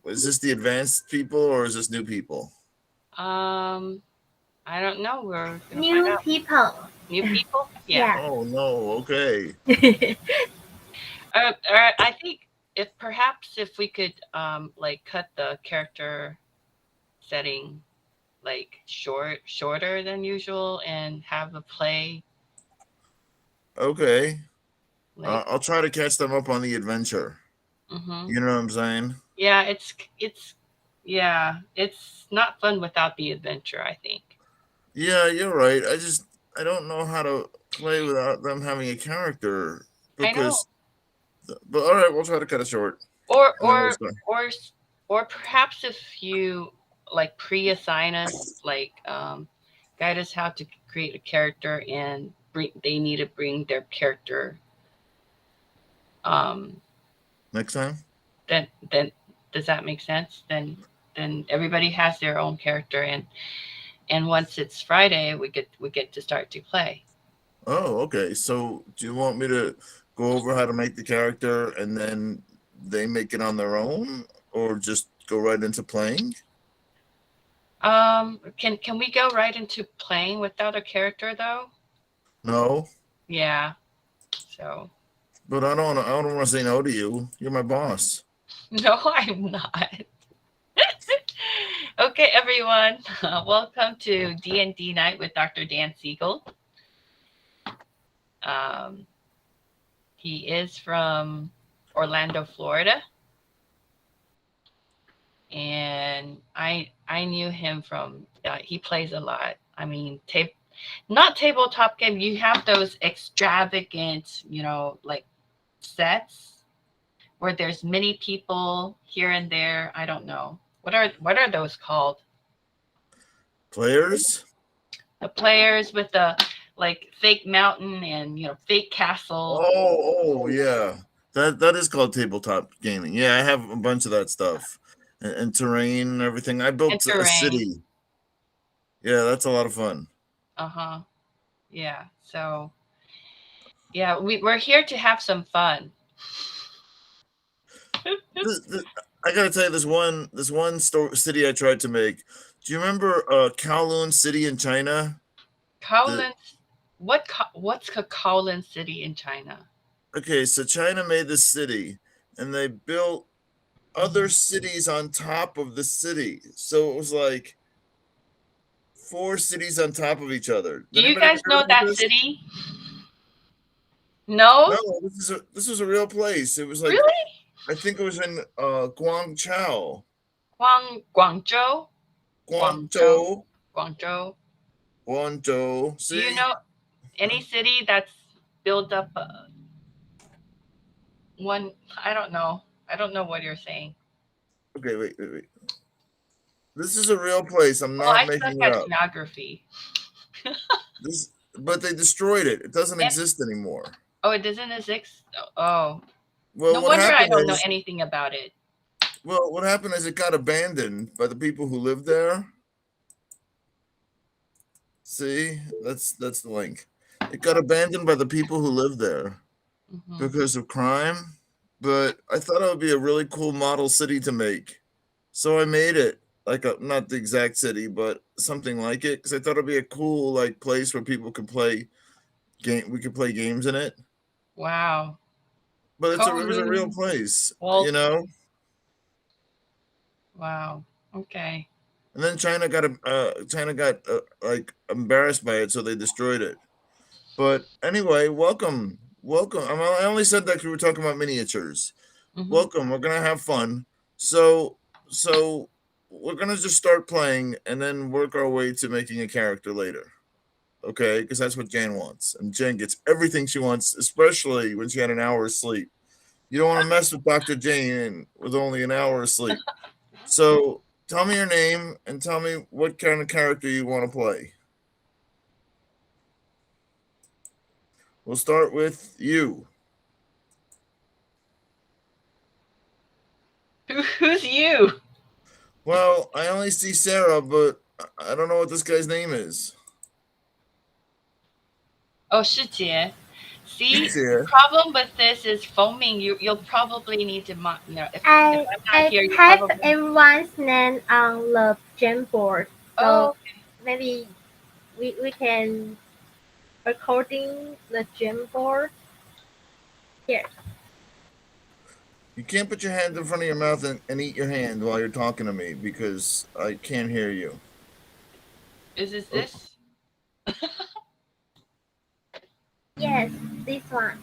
is this the advanced people or is this new people? Um, I don't know. We're gonna find New out. people. New people? Yeah. Yeah. Oh no, okay. I think if perhaps if we could like cut the character setting like shorter than usual and have a play Okay. like I'll try to catch them up on the adventure. mhm. You know what I'm saying? Yeah, it's not fun without the adventure, I think. Yeah, you're right. I don't know how to play without them having a character I know. because. But all right, we'll try to cut it short, Or and then we'll or start. or s- or perhaps if you like pre-assign us, like guide us how to create a character and they need to bring their character um Next time. then does that make sense? Then everybody has their own character and once it's Friday, we get to start to play. Oh, okay. So, do you want me to go over how to make the character and then they make it on their own, or just go right into playing? Can we go right into playing without a character though? No, Yeah. So but I don't want to say no to you. You're my boss. no, I'm not. Okay, everyone. Welcome to D&D Night with Dr. Dan Siegel. Um, he is from Orlando, Florida, and I knew him from. He plays a lot. I mean, not tabletop game. You have those extravagant, like sets where there's many people here and there. I don't know what are those called? Players? The players with the like fake mountain and fake castle Oh, yeah. That is called tabletop gaming. Yeah, I have a bunch of that stuff and terrain and everything. I and built a terrain. city. Yeah, that's a lot of fun. Uh-huh. Yeah. So yeah, we're here to have some fun. This, I gotta tell you, this one city I tried to make. Do you remember Kowloon City in China? The Kowloon, what's Kowloon City in China? Okay, so China made this city, and they built other cities on top of the city. So it was like four cities on top of each other. Do Did you anybody guys ever heard know about that this? city? No? No, this was a real place. It was like Really? I think it was in Guangzhou, Guangzhou? Guangzhou? Guangzhou, Guangzhou? Guangzhou. Do you See? know any city that's built up one? I don't know. I don't know what you're saying. Okay, wait. This is a real place. I'm Well, not I suck making it at up. geography. This, but they destroyed it. It doesn't It, exist anymore. oh, it doesn't exist. Oh, Well, no what wonder I happened don't know is, anything about it. what happened is it got abandoned by the people who lived there. See, that's the link. It got abandoned by the people who lived there Hmm. because of crime. But I thought it would be a really cool model city to make, so I made it like not the exact city, but something like it because I thought it'd be a cool like place where people could play game. We could play games in it. Wow. But it was a real Kowloon. place, Well, you know. wow. Okay. And then China got like embarrassed by it, so they destroyed it. But anyway, welcome. I only said that because we were talking about miniatures. Hmm. Welcome. We're gonna have fun. So so we're gonna just start playing and then work our way to making a character later. Okay, because that's what Jan wants, and Jan gets everything she wants, especially when she had an hour of sleep. You don't want to mess with Dr. Jane with only an hour of sleep. So tell me your name and tell me what kind of character you want to play. We'll start with you. Who's you? Well, I only see Sarah, but I don't know what this guy's name is. Oh, Shijie. See, She's the here. problem with this is foaming. You'll probably need to, if I I'm not I here, you type probably. everyone's name on the Jamboard, so Oh, maybe we can recording the Jamboard here. You can't put your hand in front of your mouth and eat your hand while you're talking to me because I can't hear you. is this Oh, this? Yes, this one.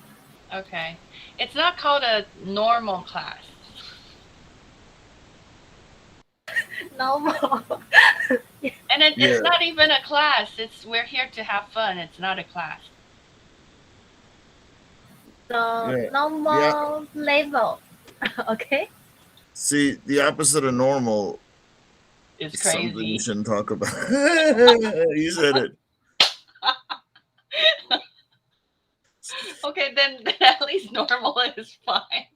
Okay, it's not called a normal class, No more. and yeah, it's not even a class. It's we're here to have fun. It's not a class. The yeah, yeah. normal level. Okay. See, the opposite of normal It's is something you crazy. shouldn't talk about. You said it. Okay, then at least normal is fine.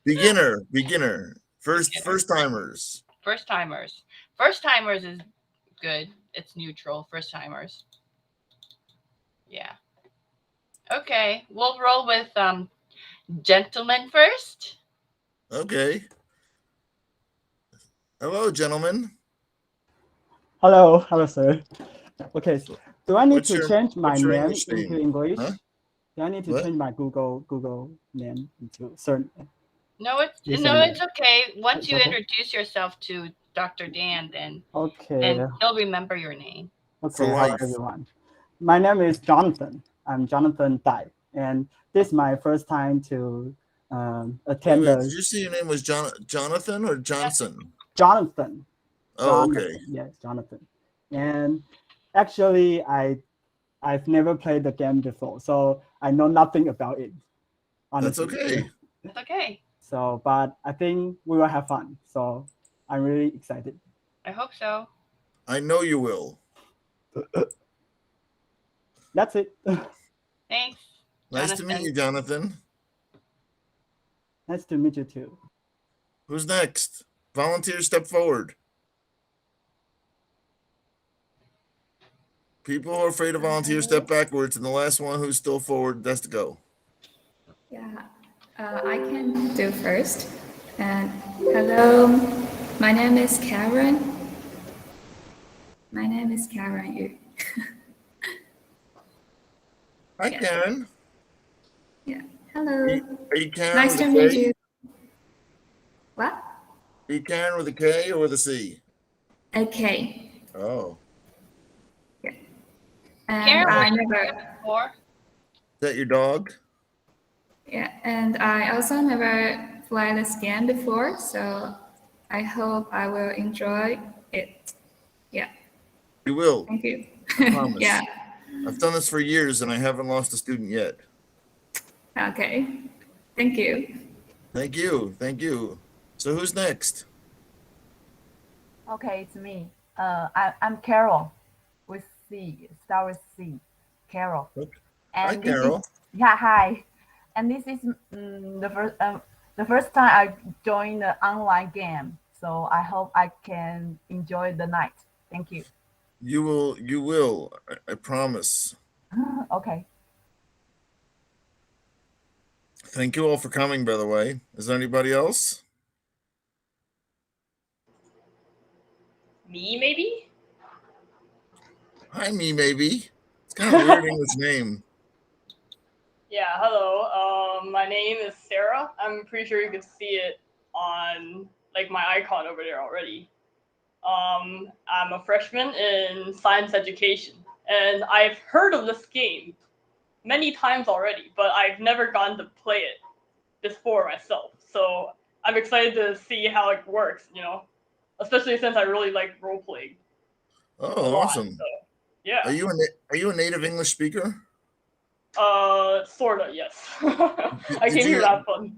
Beginner. Beginner. First timers. First timers. First timers is good. It's neutral. First timers. Yeah. Okay, we'll roll with gentlemen first. Okay. Hello, gentlemen. Hello, sir. Okay, so do I need to change my What's your name English into name? English? Huh? Do I need to What? change my Google name into certain No, username? it's okay. Once It's you okay. introduce yourself to Dr. Dan, then Okay, he'll remember your name. For okay. Hello, life. everyone. My name is Jonathan. I'm Jonathan Dai, and this is my first time to Wait a attend minute. Did the you say your name was Jonathan or Johnson? Jonathan. Oh, okay. Yes, Jonathan. And actually, I've never played the game before, so I know nothing about it. That's Honestly. okay. It's okay. So, but I think we will have fun. So I'm really excited. I hope so. I know you will. That's it. Thanks, Nice to meet Jonathan. you, Jonathan. Nice to meet you too. Who's next? Volunteers step forward. People who are afraid to volunteer step backwards, and the last one who's still forward has to go. Yeah, I can do first. And hello, my name is Karen. My name is Karen Yu. Hi, Yeah. Karen. Yeah. Hello. Are you Karen Nice with to a meet K? you. What? Are you Karen with a K or with a C? Okay. Oh. Yeah. And Karen, I were you never. here before? Is that your dog? Yeah, and I also never played this game before, so I hope I will enjoy it. Yeah. You will. Thank you. I promise. Yeah. I've done this for years and I haven't lost a student yet. Okay. Thank you. Thank you. Thank you. So who's next? Okay, it's me. I'm Carol with C, start with C, Carol. Okay. Hi, And this is Carol. hi, and this is the first time I joined the online game. So I hope I can enjoy the night. Thank you. You will. You will. I promise. Okay. Thank you all for coming, by the way. Is there anybody else? Me, maybe? Hi, me, maybe. It's kind of a weird English name. Yeah, hello. My name is Sarah. I'm pretty sure you can see it on like my icon over there already. I'm a freshman in science education, and I've heard of this game many times already, but I've never gotten to play it before myself. So I'm excited to see how it works, especially since I really like role playing a Oh, lot. awesome. So, yeah. Are you a native English speaker? Sorta, yes. I came here to have fun.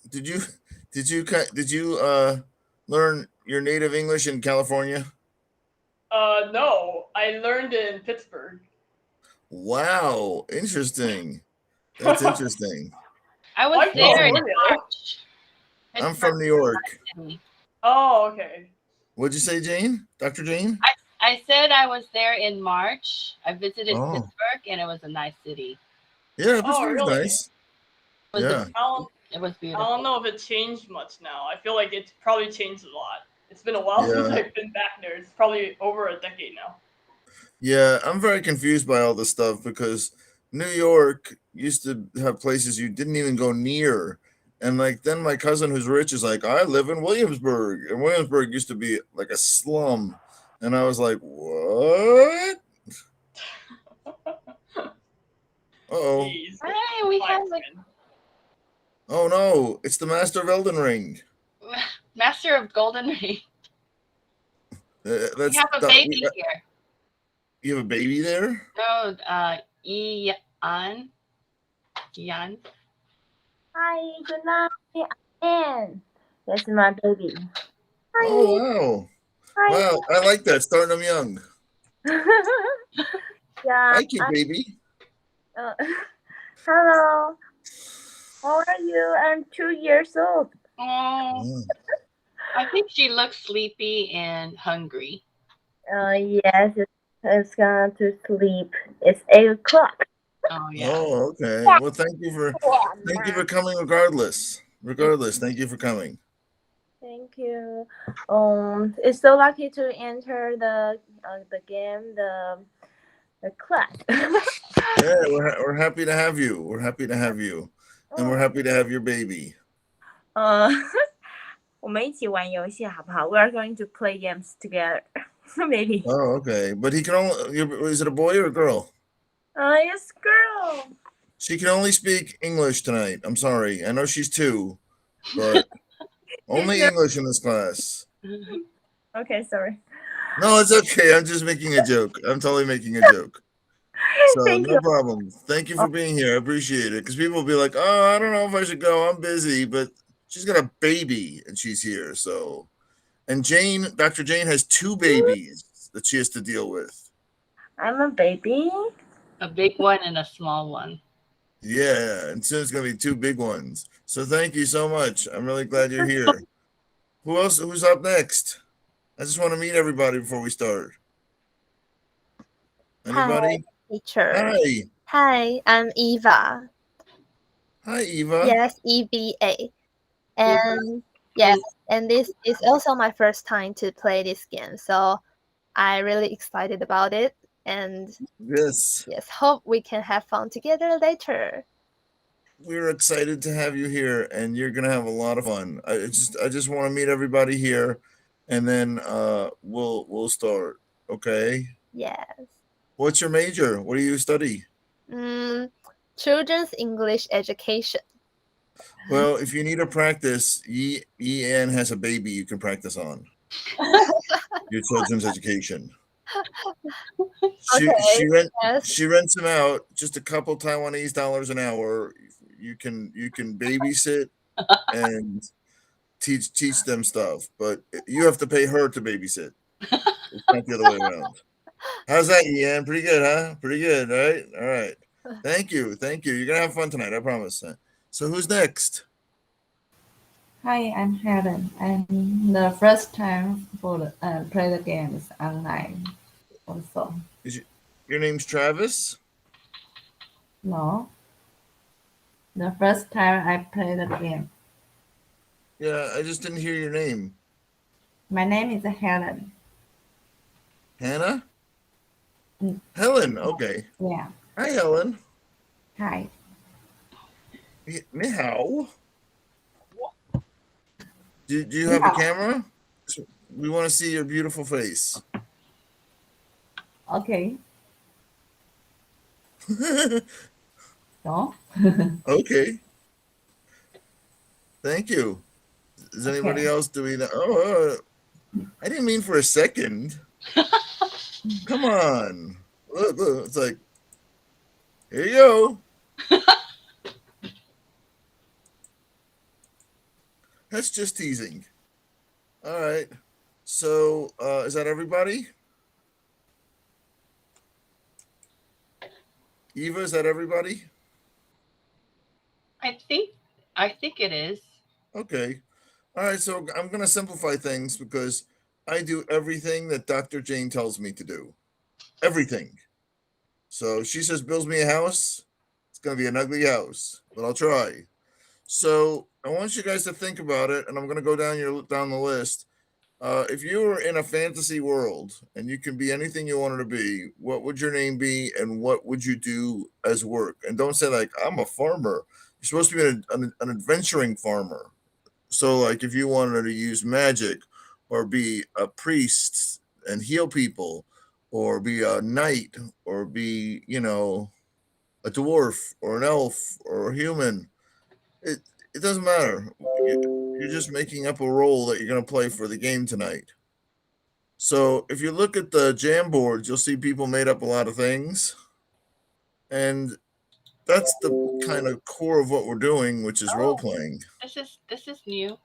Did you learn your native English in California? No, I learned it in Pittsburgh. Wow, interesting. That's interesting. I was I'm there in California. March. I'm from New Pittsburgh, York. City. Oh, okay. What'd you say, Jane? Dr. Jane? I said I was there in March. I visited Oh, Pittsburgh, and it was a nice city. Yeah, Oh, Pittsburgh's really? nice. Was Yeah. It was I beautiful. don't know if it changed much now. I feel like it's probably changed a lot. It's been a while since Yeah. I've been back there. It's probably over a decade now. Yeah, I'm very confused by all this stuff because New York used to have places you didn't even go near. And like then my cousin who's rich is like, I live in Williamsburg. And Williamsburg used to be like a slum. And I was like, what? Uh-oh. Jeez. Hey, we have like Fine. Oh no, it's the Master of Elden Ring. Master of Golden Ring. We That's have a baby here. You have a baby there? No, Ian. Ian. Hi, good night, Anne. That's my baby. Hi. Oh wow. Hi. Wow, I like that. Starting them young. Yeah. Thank you, baby. Hello. How are you? I'm 2 years old. Oh, I think she looks sleepy and hungry. Yes, it's gone to sleep. It's 8 o'clock. Oh yeah. Oh, okay. Well, thank you for coming regardless. Thank you for coming. Thank you. It's so lucky to enter the game, the class. Yeah, we're happy to have you. We're happy to have you. And we're happy to have your baby. 我们一起玩游戏好不好？ We are going to play games together. Maybe. Oh, okay. But he can only is it a boy or a girl? Yes, girl. She can only speak English tonight. I'm sorry. I know she's 2, but only English in this class. Okay, sorry. No, it's okay. I'm just making a joke. I'm totally making a joke. So Thank no you. problem. Thank you for being here. I appreciate it. Because people will be like, oh, I don't know if I should go. I'm busy. But she's got a baby and she's here. So, and Dr. Jane has 2 babies that she has to deal with. I'm a baby. A big one and a small one. Yeah. And soon it's going to be 2 big ones. So thank you so much. I'm really glad you're here. Who's up next? I just want to meet everybody before we start. Anybody? Teacher. Hi. Hi, I'm Eva. Hi, Eva. Yes, EVA. And yes, and this is also my first time to play this game, so I'm really excited about it. And Yes. yes, hope we can have fun together later. We're excited to have you here, and you're gonna have a lot of fun. I just want to meet everybody here, and then we'll start. Okay. Yes. What's your major? What do you study? Children's English education. Well, if you need a practice, Ian has a baby you can practice on. Your children's education. She rents him out just a couple Taiwanese dollars an hour. You can babysit and teach them stuff, but you have to pay her to babysit. It's not the other way around. How's that, Ian? Pretty good, huh? Pretty good, right? All right. Thank you. You're gonna have fun tonight, I promise. So who's next? Hi, I'm Helen. I'm the first time for the play the games online. Also, Your name's Travis? no. The first time I play the game. Yeah, I just didn't hear your name. My name is Helen. Hannah? Mm. Helen, okay. Yeah. Hi, Helen. Hi. Ni hao. Do you have a camera? We want to see your beautiful face. Okay. No. Okay. Thank you. Is anybody else doing that? Oh, I didn't mean for a second. Come on. Look, it's like, here you go. That's just teasing. All right. So, is that everybody? Eva, is that everybody? I think it is. Okay. All right. So I'm going to simplify things because I do everything that Dr. Jane tells me to do. Everything. So she says, builds me a house. It's going to be an ugly house, but I'll try. So I want you guys to think about it, and I'm going to go down the list. If you were in a fantasy world and you can be anything you wanted to be, what would your name be, and what would you do as work? And don't say like I'm a farmer. You're supposed to be an adventuring farmer. So like if you wanted to use magic, or be a priest and heal people, or be a knight, or be a dwarf or an elf or a human, it doesn't matter. You're just making up a role that you're going to play for the game tonight. So if you look at the jam boards, you'll see people made up a lot of things. And that's the kind of core of what we're doing, which is role playing. This is new.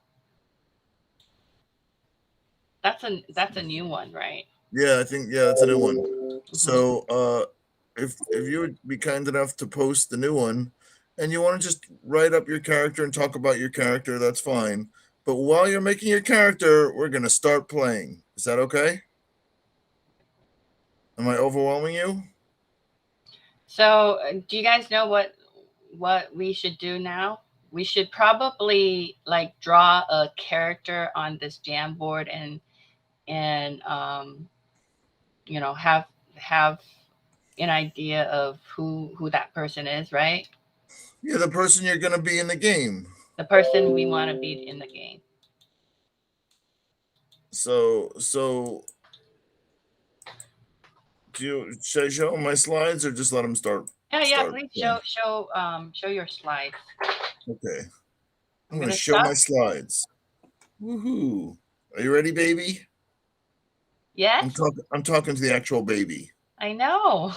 That's a new one, right? Yeah, I think that's a new one. So if you would be kind enough to post the new one, and you want to just write up your character and talk about your character, that's fine. But while you're making your character, we're going to start playing. Is that okay? Am I overwhelming you? So, do you guys know what we should do now? We should probably like draw a character on this jam board and have an idea of who that person is, right? Yeah, the person you're going to be in the game. The person we want to be in the game. So should I show my slides or just let them start? Yeah. Please show your slides. Okay, I'm going to show my slides. Woohoo! Are you ready, baby? Yes. I'm talking to the actual baby. I know.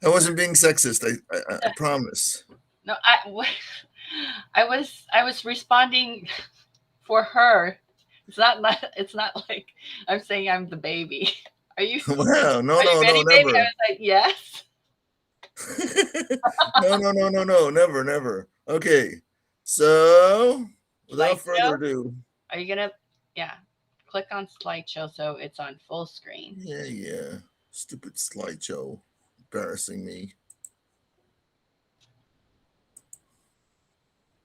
I wasn't being sexist. I promise. No, I was responding for her. It's not like I'm saying I'm the baby. Are you? Wow, no, ready, never. Baby? I was like, yes. No, never. Okay, so without further ado, are you gonna? Yeah, click on slideshow so it's on full screen. Yeah. Stupid slideshow, embarrassing me.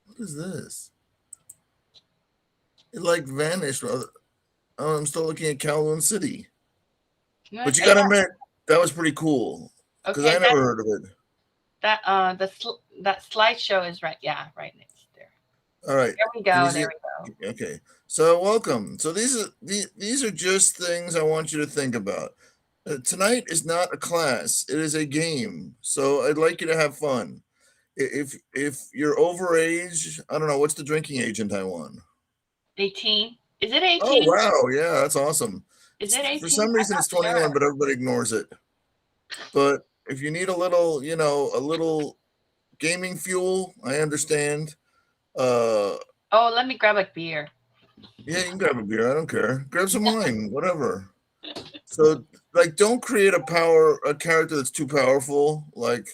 What is this? It like vanished. Oh, I'm still looking at Kowloon City. But you gotta admit, that was pretty cool. Because I never heard of it. That that slideshow is right. Yeah, right next there. All right. There we go. Okay. So welcome. So these are just things I want you to think about. Tonight is not a class. It is a game. So I'd like you to have fun. If you're overage, I don't know, what's the drinking age in Taiwan? 18. Is it 18? Oh wow, yeah, that's awesome. Is it 18? For some reason it's 21, but everybody ignores it. But if you need a little, a little gaming fuel, I understand. Oh, let me grab a beer. Yeah, you can grab a beer. I don't care. Grab some wine, whatever. So, like, don't create a character that's too powerful. Like,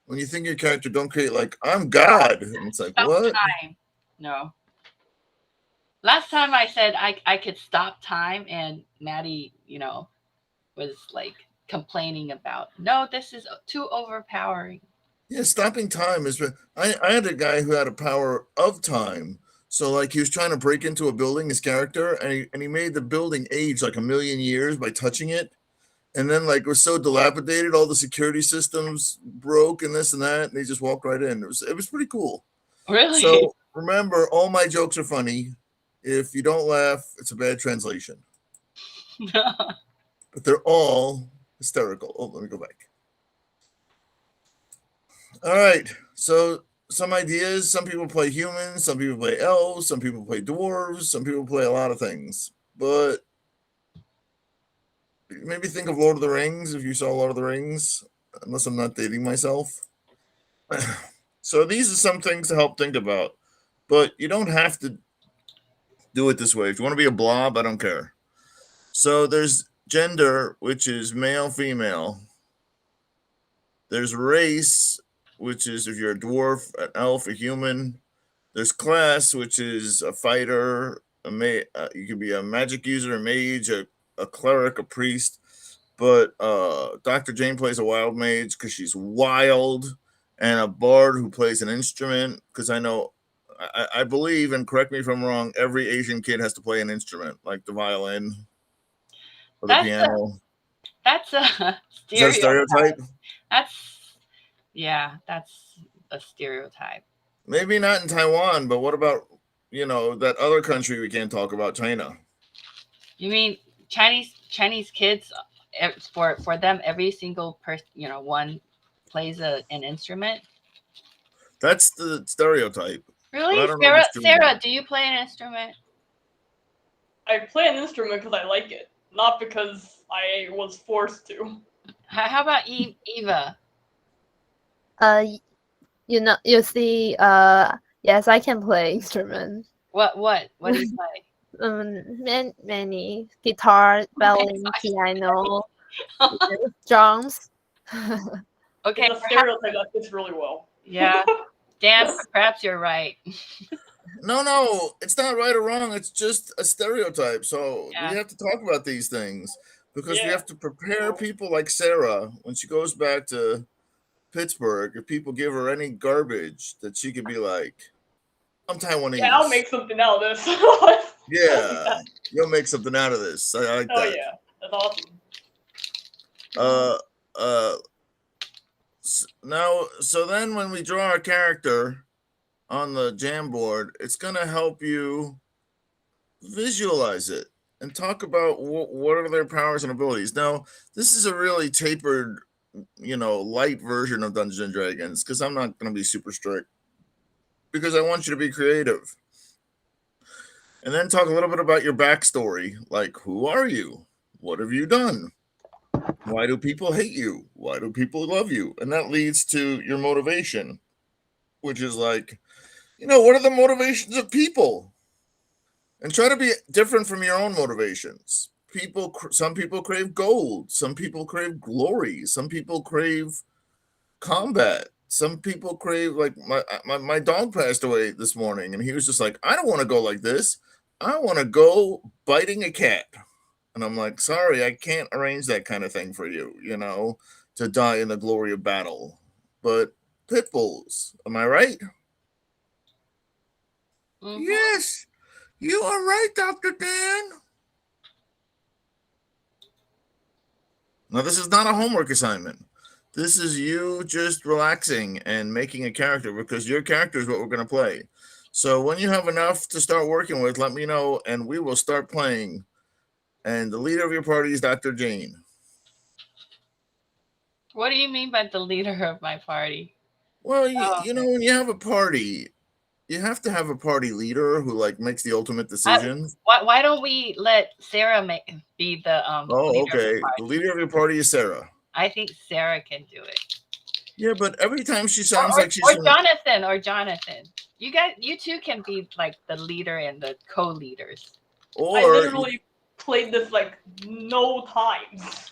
when you think your character, don't create like I'm God, and it's like what? Time. No. Last time I said I could stop time, and Maddie, was like complaining about, no, this is too overpowering. Yeah, stopping time is. I had a guy who had a power of time. So like he was trying to break into a building, his character, and he made the building age like 1,000,000 years by touching it. And then like it was so dilapidated, all the security systems broke and this and that, and he just walked right in. It was pretty cool. Really? So remember, all my jokes are funny. If you don't laugh, it's a bad translation. But they're all hysterical. Oh, let me go back. All right. So some ideas. Some people play humans. Some people play elves. Some people play dwarves. Some people play a lot of things. But maybe think of Lord of the Rings if you saw Lord of the Rings, unless I'm not dating myself. So these are some things to help think about. But you don't have to do it this way. If you want to be a blob, I don't care. So there's gender, which is male, female. There's race, which is if you're a dwarf, an elf, a human. There's class, which is a fighter, you could be a magic user, a mage, a cleric, a priest. but Dr. Jane plays a wild mage because she's wild, and a bard who plays an instrument because I know. I believe, and correct me if I'm wrong, every Asian kid has to play an instrument, like the violin or the piano. That's a Is that a stereotype? That's a stereotype. Maybe not in Taiwan, but what about, that other country we can't talk about, China? You mean Chinese kids? For them, every single person, one plays an instrument. That's the stereotype. Really, Sarah, do you play an instrument? I play an instrument because I like it, not because I was forced to. How about Eva? You see, yes, I can play instrument. What do you play? Many guitar, violin, piano, drums. Okay, it's a stereotype that fits really well. Yeah, Dan, perhaps you're right. No, it's not right or wrong. It's just a stereotype. So we have to talk about these things because we have to prepare people like Sarah when she goes back to Pittsburgh. If people give her any garbage, that she could be like, I'm Taiwanese. Yeah, I'll make something out of this. Yeah, you'll make something out of this. I like that. Oh yeah, that's awesome. Now, so then when we draw our character on the Jamboard, it's going to help you visualize it and talk about what are their powers and abilities. Now, this is a really tapered, light version of Dungeons and Dragons because I'm not going to be super strict because I want you to be creative. And then talk a little bit about your backstory, like who are you? What have you done? Why do people hate you? Why do people love you? And that leads to your motivation, which is like, what are the motivations of people? And try to be different from your own motivations. Some people crave gold. Some people crave glory. Some people crave combat. Some people crave, like my dog passed away this morning, and he was just like, I don't want to go like this. I want to go biting a cat. And I'm like, sorry, I can't arrange that kind of thing for you, to die in the glory of battle. But pit bulls, am I right? Mm-hmm. Yes, you are right, Dr. Dan. Now, this is not a homework assignment. This is you just relaxing and making a character because your character is what we're going to play. So when you have enough to start working with, let me know, and we will start playing. And the leader of your party is Dr. Jane. What do you mean by the leader of my party? Well, when you have a party, you have to have a party leader who makes the ultimate decisions. Why don't we let Sarah be the okay. The leader of your party is Sarah. I think Sarah can do it. Yeah, but every time she sounds like she's Jonathan. You two can be like the leader and the co-leaders. Or I literally played this no times.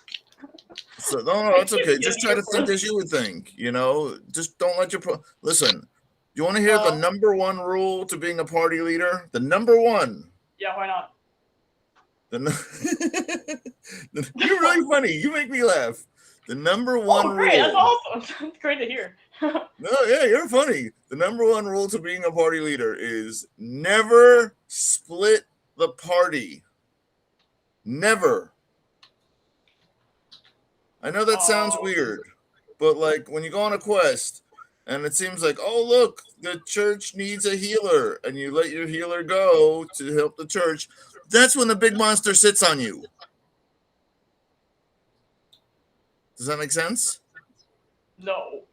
So no, it's okay. Just try to think as you would think. Just don't let your listen. You want to hear the number one rule to being a party leader? The number one. Yeah, why not? You're really funny. You make me laugh. The number one great. rule. That's awesome. That's great to hear. No, yeah, you're funny. The number one rule to being a party leader is never split the party. Never. I know that sounds weird, but when you go on a quest and it seems like, oh, look, the church needs a healer, and you let your healer go to help the church, that's when the big monster sits on you. Does that make sense? No.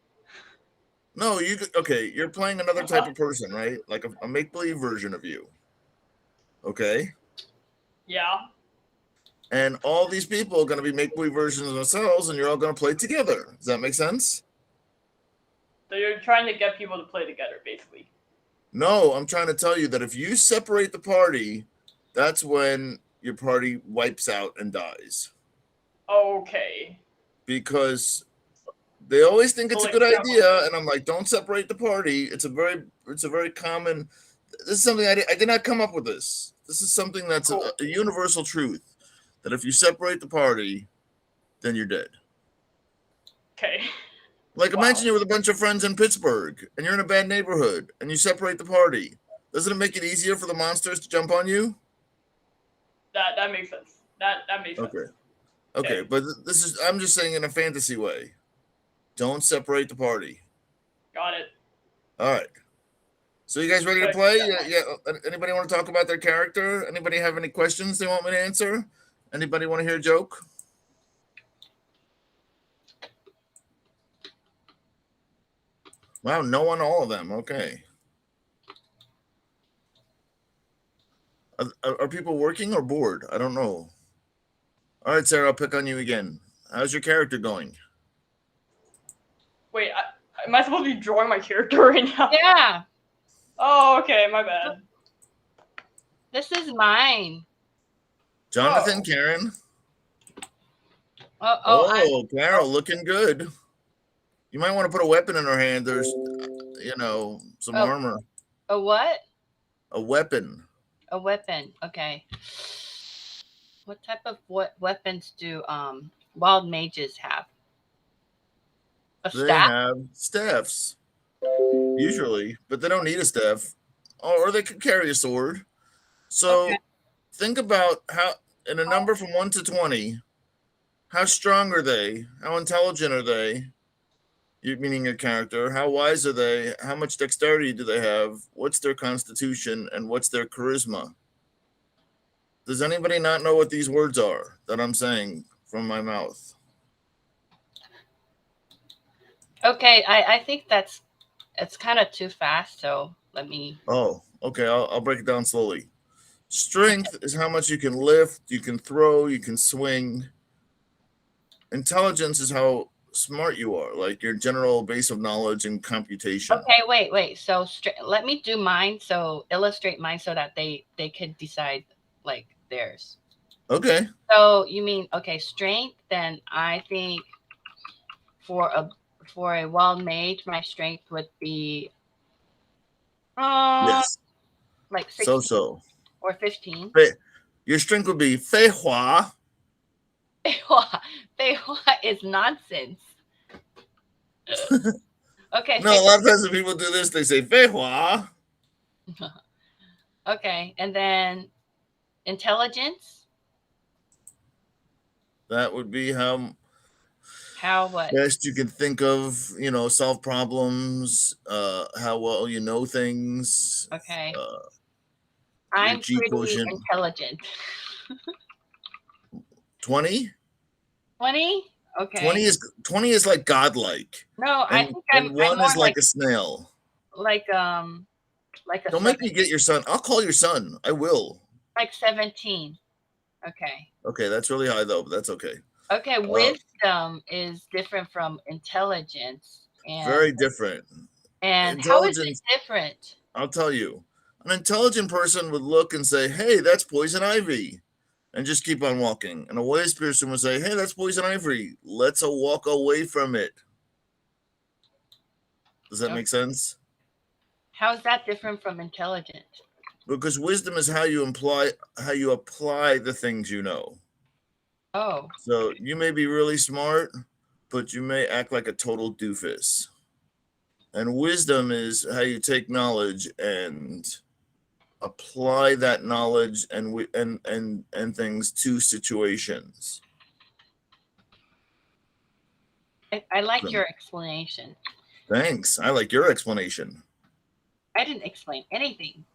No, you're playing another type of person, right? Like a make-believe version of you. Okay? Yeah. And all these people are going to be make-believe versions of themselves, and you're all going to play together. Does that make sense? So you're trying to get people to play together, basically. No, I'm trying to tell you that if you separate the party, that's when your party wipes out and dies. Okay. Because they always think it's a good idea, and I'm like, don't separate the party. It's a very common. This is something I did not come up with this. This is something that's a universal truth. That if you separate the party, then you're dead. Okay. Like Wow. imagine you're with a bunch of friends in Pittsburgh and you're in a bad neighborhood and you separate the party. Doesn't it make it easier for the monsters to jump on you? That makes sense. That makes sense. Okay. Okay, but this is I'm just saying in a fantasy way. Don't separate the party. Got it. All right. So you guys ready to play? Yeah. Anybody want to talk about their character? Anybody have any questions they want me to answer? Anybody want to hear a joke? Wow, no on all of them. Okay. Are people working or bored? I don't know. All right, Sarah, I'll pick on you again. How's your character going? Wait, am I supposed to be drawing my character right now? Yeah. Oh, okay, my bad. This is mine. Jonathan, Karen. Oh, Carol, looking good. You might want to put a weapon in her hand. There's, some armor. A what? A weapon. A weapon. Okay. What type of weapons do wild mages have? A They staff? have staffs, usually, but they don't need a staff. Or they could carry a sword. So think about how, in a number from 1 to 20, how strong are they? How intelligent are they? Meaning your character. How wise are they? How much dexterity do they have? What's their constitution? And what's their charisma? Does anybody not know what these words are that I'm saying from my mouth? Okay, I think it's kind of too fast, so let me. Oh, okay. I'll break it down slowly. Strength is how much you can lift, you can throw, you can swing. Intelligence is how smart you are, like your general base of knowledge and computation. Okay, wait. So let me do mine. So illustrate mine so that they could decide like theirs. Okay. So you mean strength? Then I think for a wild mage, my strength would be Yes. like 16 So or 15. Your strength would be 废话. 废话 is nonsense. Okay. No, a lot of times when people do this, they say 废话. Okay, and then intelligence. That would be how what? best you can think of, solve problems, how well you know things. Okay. I'm pretty quotient. intelligent. 20? 20? Okay. 20 is like godlike. No, I think I'm 1 more is like a snail. Like a Don't make me get your son. I'll call your son. I will. Like 17. Okay. Okay, that's really high though, but that's okay. Okay, wisdom is different from intelligence. And very different. And how is it different? I'll tell you. An intelligent person would look and say, hey, that's poison ivy, and just keep on walking. And a wise person would say, hey, that's poison ivy. Let's walk away from it. Does that make sense? How is that different from intelligent? Because wisdom is how you apply the things you know. Oh. So you may be really smart, but you may act like a total doofus. And wisdom is how you take knowledge and apply that knowledge and things to situations. I like your explanation. Thanks. I like your explanation. I didn't explain anything.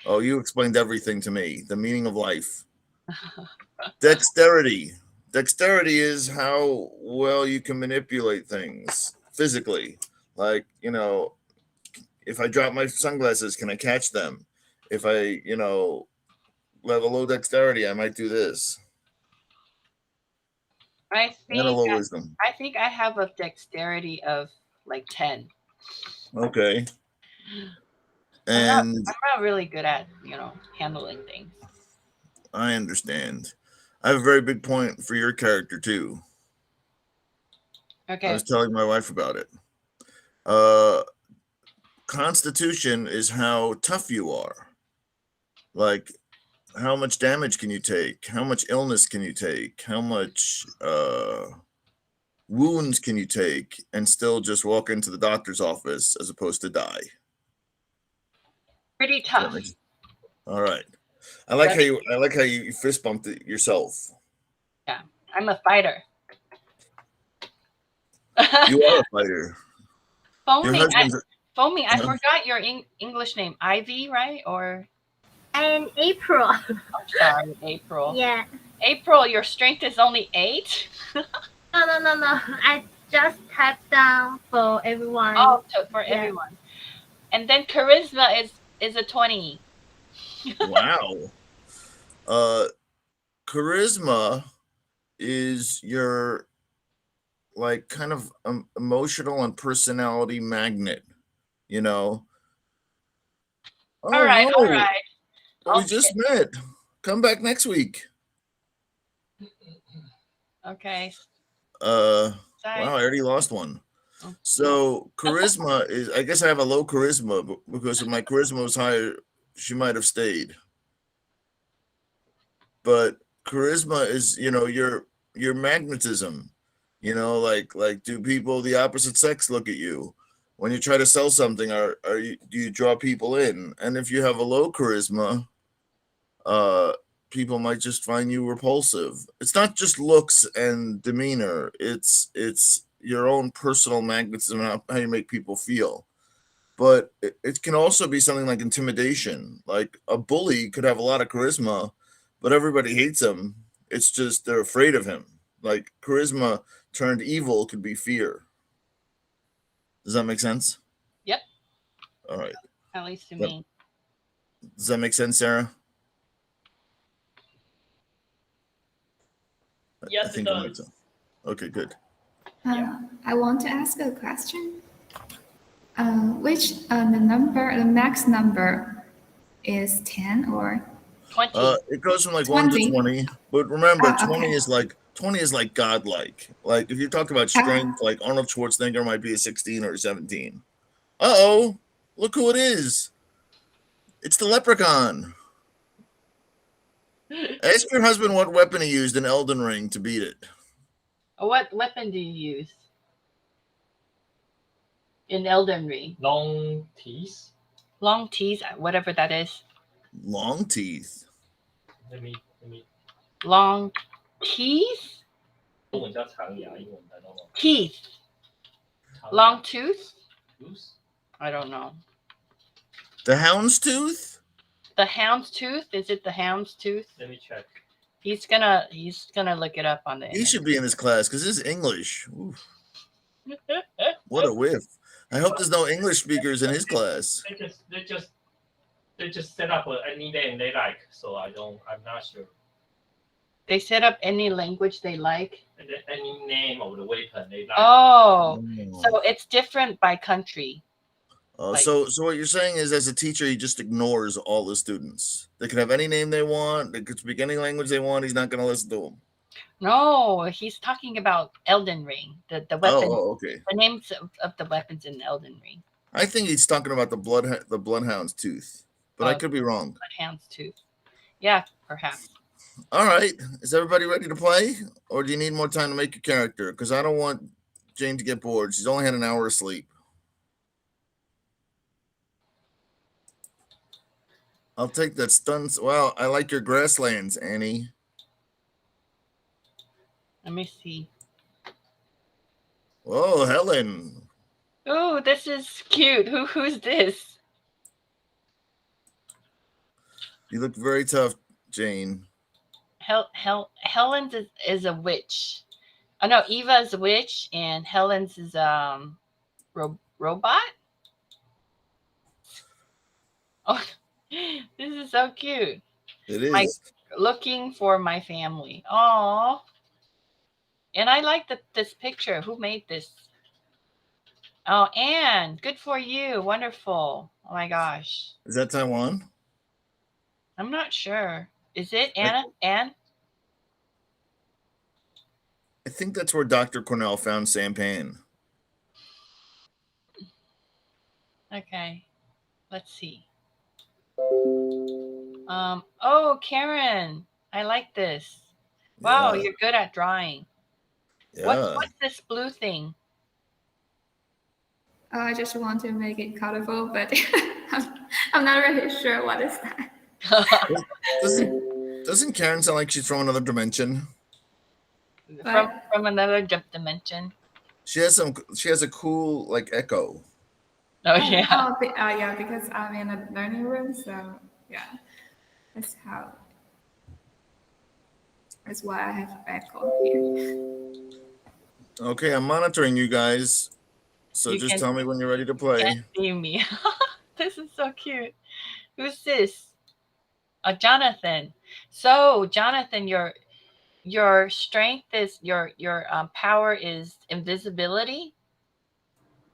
Oh, you explained everything to me. The meaning of life. Dexterity. Dexterity is how well you can manipulate things physically. Like, if I drop my sunglasses, can I catch them? If I, have a low dexterity, I might do this. I think and a low wisdom. I think I have a dexterity of like 10. Okay. I'm not really good at, handling things. I understand. I have a very big point for your character too. Okay. I was telling my wife about it. Constitution is how tough you are. Like, how much damage can you take? How much illness can you take? How much wounds can you take and still just walk into the doctor's office as opposed to die? Pretty tough. All right. I like how you fist bumped it yourself. Yeah, I'm a fighter. You are a fighter. Foamy, I Uh-huh. forgot your English name. Ivy, right? Or I'm April. I'm sorry, April. Yeah. April, your strength is only 8? No. I just typed down for everyone. Oh, for everyone. And then charisma is a 20. Wow. Charisma is your like kind of emotional and personality magnet, you know. Oh, all right. We just met. Come back next week. Okay. Wow, I already lost one. So charisma is, I guess I have a low charisma because if my charisma was higher, she might have stayed. But charisma is, your magnetism. Like do people the opposite sex look at you when you try to sell something? Do you draw people in? And if you have a low charisma, people might just find you repulsive. It's not just looks and demeanor. It's your own personal magnetism and how you make people feel. But it can also be something like intimidation. Like a bully could have a lot of charisma, but everybody hates him. It's just they're afraid of him. Like charisma turned evil could be fear. Does that make sense? Yep. All right. At least to me. Does that make sense, Sarah? Yes, it does. Okay, good. I want to ask a question. The max number is 10 or 20? It goes from like 1 to 20, but remember, 20 is like godlike. Like if you talk about strength, like Arnold Schwarzenegger might be a 16 or a 17. Uh-oh, look who it is. It's the leprechaun. Ask your husband what weapon he used in Elden Ring to beat it. What weapon do you use in Elden Ring? Long teeth. Long teeth, whatever that is. Long teeth. Let me. Long teeth. 中文叫长牙，英文 I don't know. Teeth. Long tooth. I don't know. The hound's tooth. The hound's tooth. Is it the hound's tooth? Let me check. He's gonna look it up on the He should be in this class because this is English. What a whiff. I hope there's no English speakers in his class. They just set up any name they like, so I'm not sure. They set up any language they like. Any name of the weapon they like. Oh, so it's different by country. So what you're saying is, as a teacher, he just ignores all the students. They can have any name they want. They could speak any language they want. He's not going to listen to them. No, he's talking about Elden Ring. The weapons. Oh, okay. The names of the weapons in Elden Ring. I think he's talking about the bloodhound's tooth, but I could be wrong. Bloodhound's tooth. Yeah, perhaps. All right. Is everybody ready to play, or do you need more time to make your character? Because I don't want Jane to get bored. She's only had an hour of sleep. I'll take that stuns. Wow, I like your grasslands, Annie. Let me see. Oh, Helen. Oh, this is cute. Who's this? You look very tough, Jane. Helen's is a witch. Oh no, Eva is a witch, and Helen's is robot. Oh, this is so cute. It is. Like looking for my family. Oh, and I like this picture. Who made this? Oh, Anne, good for you. Wonderful. Oh my gosh. Is that Taiwan? I'm not sure. Is it Anne? I think that's where Dr. Cornell found sampan. Okay. Let's see. Oh, Karen, I like this. Wow, Yeah. you're good at drawing. Yeah. What's this blue thing? I just want to make it colorful, but I'm not really sure what is that. Doesn't Karen sound like she's from another dimension? From another dimension. She has a cool like echo. Oh yeah. Yeah, because I'm in a learning room, so yeah, that's why I have echo here. Okay, I'm monitoring you guys. So You just can- tell me when you're ready to You play. can't see me. This is so cute. Who's this? Jonathan. So Jonathan, your strength is your power is invisibility.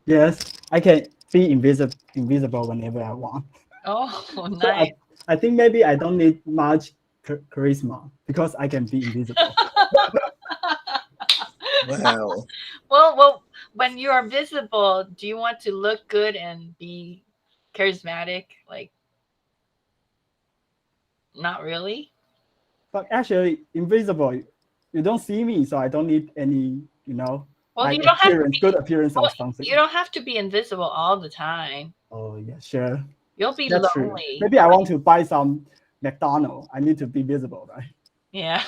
Yes, I can be invisible whenever I want. Oh, So nice. I think maybe I don't need much charisma because I can be invisible. Wow. Well, when you are visible, do you want to look good and be charismatic? Like, not really. But actually, invisible, you don't see me, so I don't need any, Well, like you don't have to appearance, be. good appearance Well, or something. you don't have to be invisible all the time. Oh yeah, sure. You'll be That's true. lonely. Maybe I want to buy some McDonald's. I need to be visible, right? Yeah.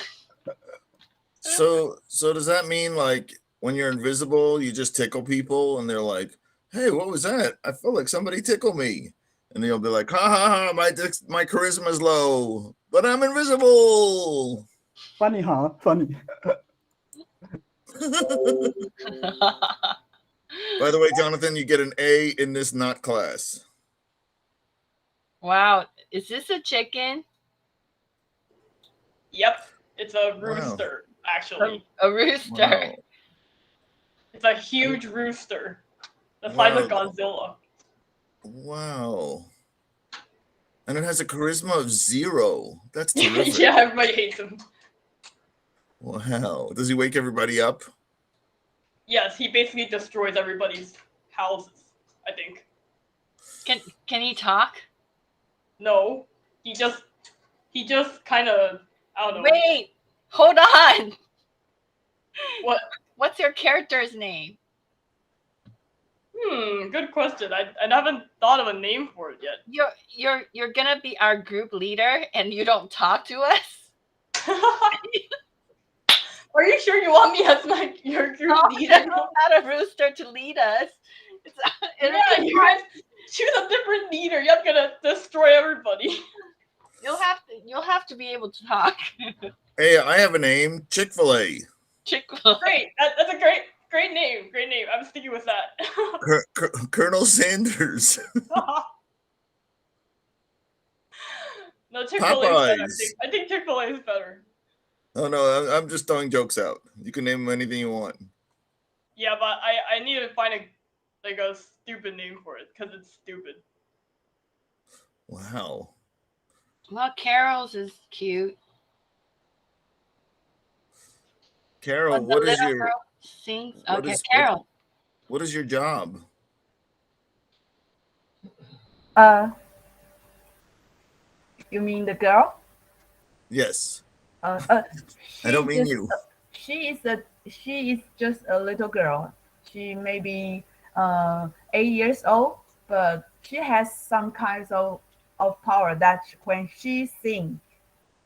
So does that mean like when you're invisible, you just tickle people and they're like, "Hey, what was that? I feel like somebody tickled me." And you'll be like, "Ha ha ha, my charisma's low, but I'm invisible." Funny, huh? Funny. By the way, Jonathan, you get an A in this not class. Wow. Is this a chicken? Yep, it's a rooster, actually. A rooster. Wow. It's a huge rooster. The size of Godzilla. Wow. And it has a charisma of 0. That's terrific. Yeah, everybody hates him. Wow. Does he wake everybody up? Yes, he basically destroys everybody's houses, I think. Can he talk? No, he just kind of, I don't know. Wait, hold on. What? What's your character's name? Good question. I haven't thought of a name for it yet. You're gonna be our group leader, and you don't talk to us. Are you sure you want me as your group leader? Not a rooster to lead us. Yeah, you guys choose a different leader. You're gonna destroy everybody. You'll have to be able to talk. Hey, I have a name, Chick-fil-A. Chick-fil-A. Great. That's a great name. Great name. I'm sticking with that. Colonel Sanders. No, Chick-fil-A is better. Popeyes. I think Chick-fil-A is better. Oh no, I'm just throwing jokes out. You can name anything you want. Yeah, but I need to find a stupid name for it because it's stupid. Wow. Well, Carol's is cute. Carol, What is your sings? Okay, Carol. What is your job? You mean the girl? Yes. I don't mean you. She is just a little girl. She may be 8 years old, but she has some kinds of power that when she sings,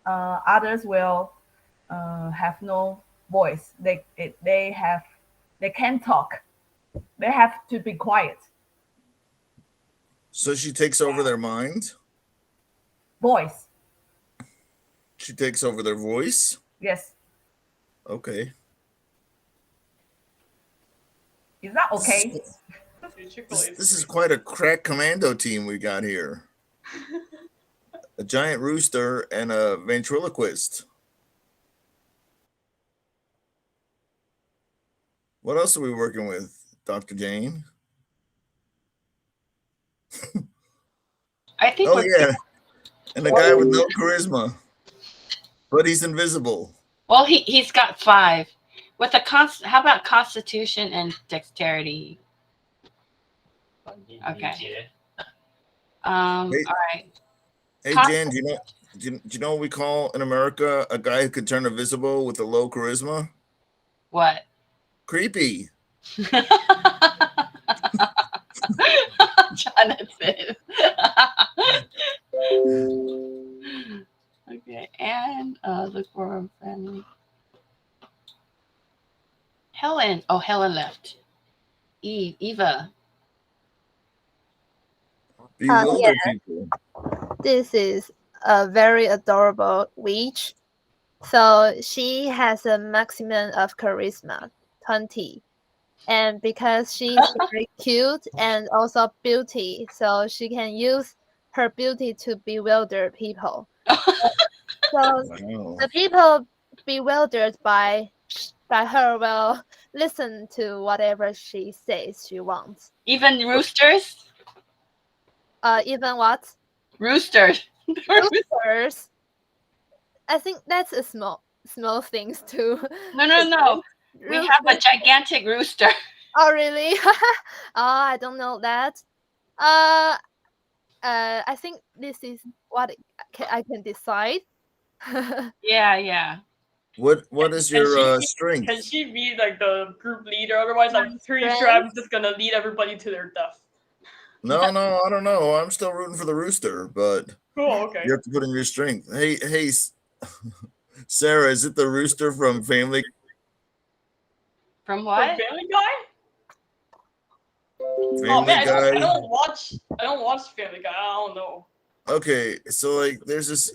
others will have no voice. They can't talk. They have to be quiet. So she takes over their mind? Voice. She takes over their voice? Yes. Okay. Is that okay? This is quite a crack commando team we got here. A giant rooster and a ventriloquist. What else are we working with, Dr. Jane? I think. Oh yeah, and the guy with no charisma, but he's invisible. Well, he's got 5. With a how about Constitution and Dexterity? Okay. All right. Hey Jan, do you know what we call in America a guy who could turn invisible with a low charisma? What? Creepy. Jonathan. Okay, and look for a family. Helen. Oh, Helen left. Eva. Bewilder people. This is a very adorable witch. So she has a maximum of charisma, 20. And because she's very cute and also beauty, so she can use her beauty to bewilder people. So Wow. the people bewildered by her will listen to whatever she says she wants. Even roosters. Even what? Roosters. Roosters. I think that's a small things too. No. We have a gigantic rooster. Oh really? Oh, I don't know that. I think this is what I can decide. Yeah. What is your strength? Can she be like the group leader? Otherwise, I'm pretty sure strength? I'm just gonna lead everybody to their death. No, I don't know. I'm still rooting for the rooster, but Cool. Okay. you have to put in your strength. Hey, Sarah, is it the rooster from Family? From From what? Family Guy? Oh Family man, I Guy. don't watch Family Guy. I don't know. Okay, so like, there's this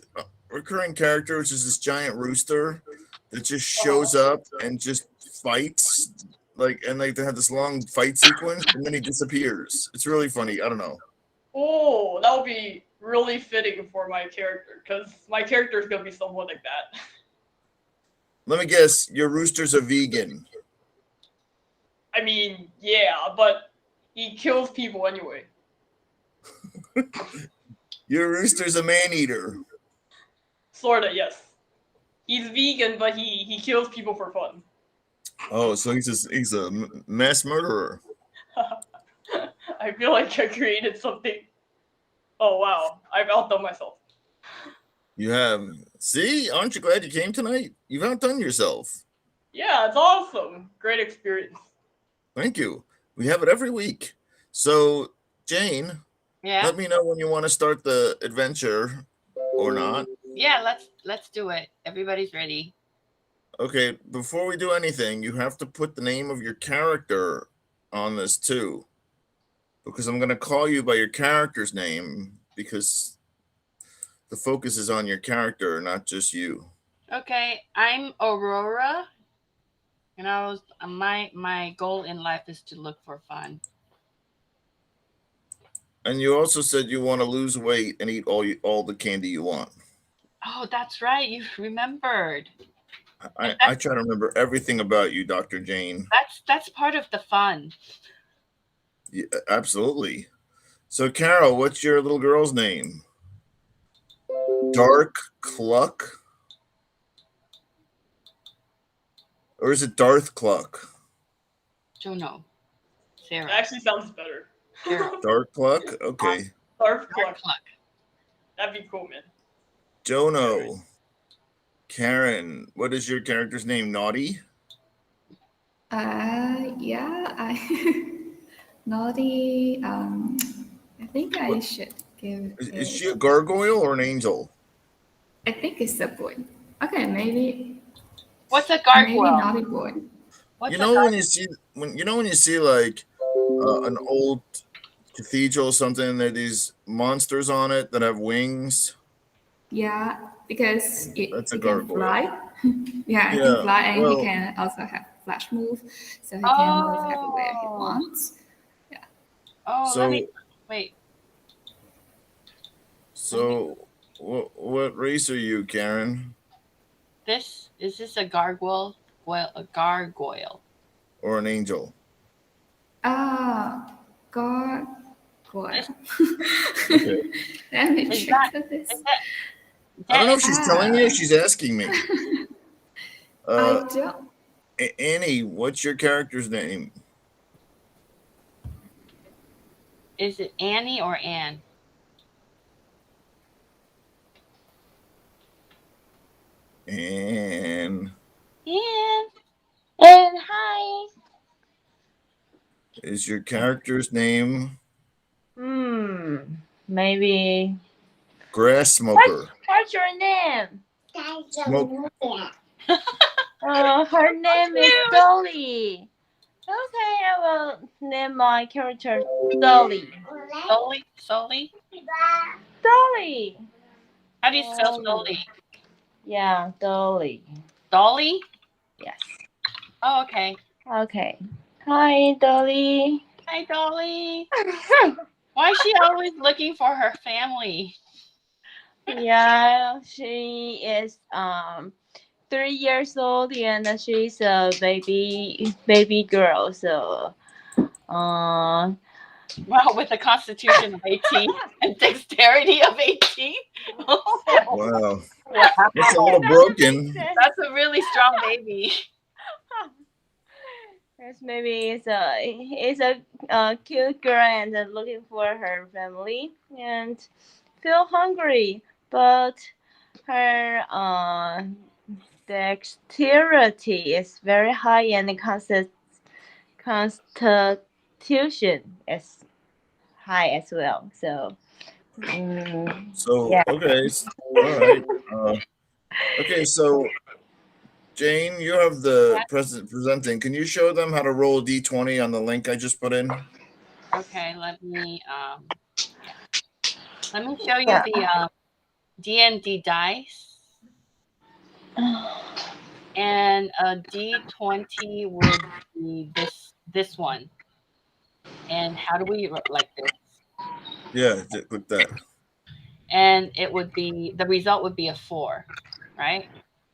recurring character, which is this giant rooster that just shows up and just fights, and they have this long fight sequence, and then he disappears. It's really funny. I don't know. Oh, that would be really fitting for my character, because my character is gonna be someone like that. Let me guess. Your rooster's a vegan. I mean, yeah, but he kills people anyway. Your rooster's a man eater. Sorta, yes. He's vegan, but he kills people for fun. Oh, so he's a mass murderer. I feel like I created something. Oh wow, I've outdone myself. You have. See, aren't you glad you came tonight? You've outdone yourself. Yeah, it's awesome. Great experience. Thank you. We have it every week. So, Jane, Yeah. let me know when you want to start the adventure or not. Yeah, let's do it. Everybody's ready. Okay, before we do anything, you have to put the name of your character on this too. Because I'm going to call you by your character's name because the focus is on your character, not just you. Okay, I'm Aurora, and my goal in life is to look for fun. And you also said you want to lose weight and eat all the candy you want. Oh, that's right. You remembered. I try to remember everything about you, Dr. Jane. That's part of the fun. Yeah, absolutely. So, Carol, what's your little girl's name? Dark Cluck? Or is it Darth Cluck? Don't know. Sarah. It actually sounds better. Dark Cluck? Okay. Darth Cluck. That'd be cool, man. Jono. Karen, what is your character's name? Naughty? Yeah, naughty. I think I should give. Is she a gargoyle or an angel? I think it's a boy. Okay, maybe. What's a Maybe gargoyle? naughty boy. What's when you see like an old cathedral or something, there are these monsters on it that have wings. Yeah, because That's a he can gargoyle. fly. Yeah, he Yeah, can fly, and well- he can also have flash move, so he can move everywhere he wants. Oh, So- let me wait. So, what race are you, Karen? Is this a gargoyle? Well, a gargoyle. Or an angel? Gargoyle. Okay. Let me Is check that- this. I don't know if she's telling you or she's asking me. I don't. Annie, what's your character's name? Is it Annie or Anne? And Anne. And hi. is your character's name Maybe. Grass Smoker? What's your name? Smoke. Her name is Dolly. Okay, I will name my character Dolly. Sully? Dolly. How do you spell Sully? Yeah, Dolly. Dolly? Yes. Oh, okay. Okay. Hi, Dolly. Hi, Dolly. Why is she always looking for her family? Yeah, she is 3 years old and she's a baby girl. So Well, with a constitution of 18 and dexterity of 18. Wow. It's a little broken. That's a really strong baby. Yes, maybe it's a cute girl and looking for her family and feel hungry, but her dexterity is very high and the constitution is high as well. So So yeah. okay, all right. Okay, so Jane, you have the presenting. Can you show them how to roll a d20 on the link I just put in? Okay, let me show you the DND dice. And a D20 would be this one. And how do we like this? Yeah, click that. And it would be, the result would be a 4, right?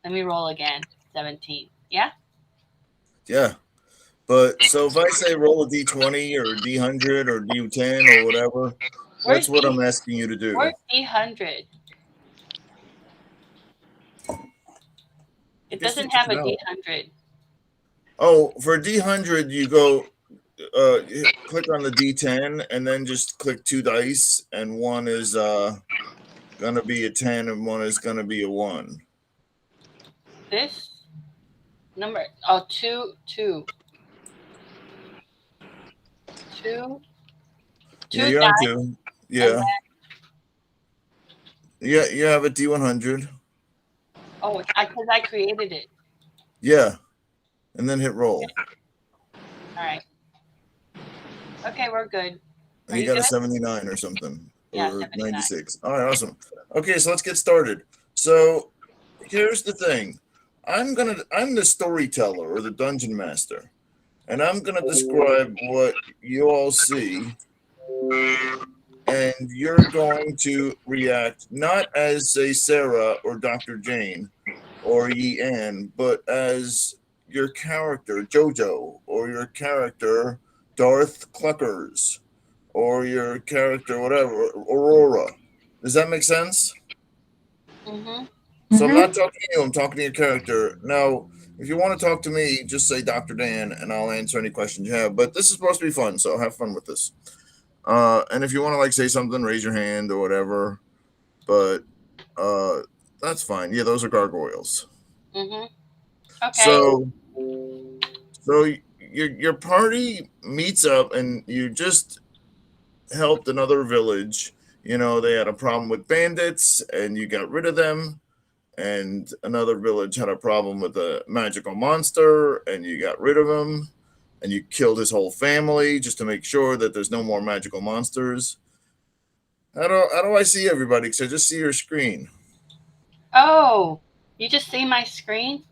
Let me roll again. 17. Yeah? Yeah. But so if I say roll a d20 or a d100 or d10 or whatever, that's what I'm asking you to do. Where's D100? It doesn't have a D100. Oh, for d100, you go click on the d10 and then just click 2 dice, and one is gonna be a 10 and one is gonna be a 1. This number, 2. Yeah, you're on 2. Yeah. Yeah, you have a D100. Oh, because I created it. Yeah. And then hit roll. All right. Okay, we're good. And you got a 79 or something. Yeah, or 79. 96. All right, awesome. Okay, so let's get started. So here's the thing. I'm the storyteller or the dungeon master. And I'm gonna describe what you all see. And you're going to react not as, say, Sarah or Dr. Jane or Yi Ann, but as your character, Jojo, or your character, Darth Cluckers, or your character, whatever, Aurora. Does that make sense? Mm-hmm. So I'm not talking to you, I'm talking to your character. Now, if you want to talk to me, just say Dr. Dan, and I'll answer any questions you have. But this is supposed to be fun, so have fun with this. And if you want to like say something, raise your hand or whatever. But that's fine. Yeah, those are gargoyles. Mm-hmm. Okay. So your party meets up, and you just helped another village. You know, they had a problem with bandits, and you got rid of them. And another village had a problem with a magical monster, and you got rid of him. And you killed his whole family just to make sure that there's no more magical monsters. How do I see everybody? Because I just see your screen. Oh, you just see my screen?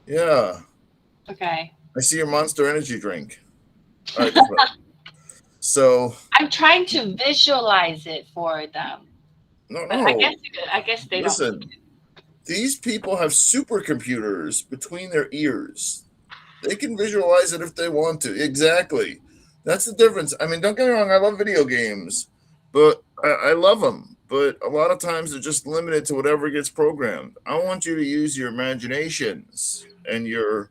Yeah. Okay. I see your Monster Energy drink. All right. So I'm trying to visualize it for them. No. I guess they Listen, don't. These people have supercomputers between their ears. They can visualize it if they want to. Exactly. That's the difference. I mean, don't get me wrong. I love video games, but I love them. But a lot of times they're just limited to whatever gets programmed. I want you to use your imaginations and your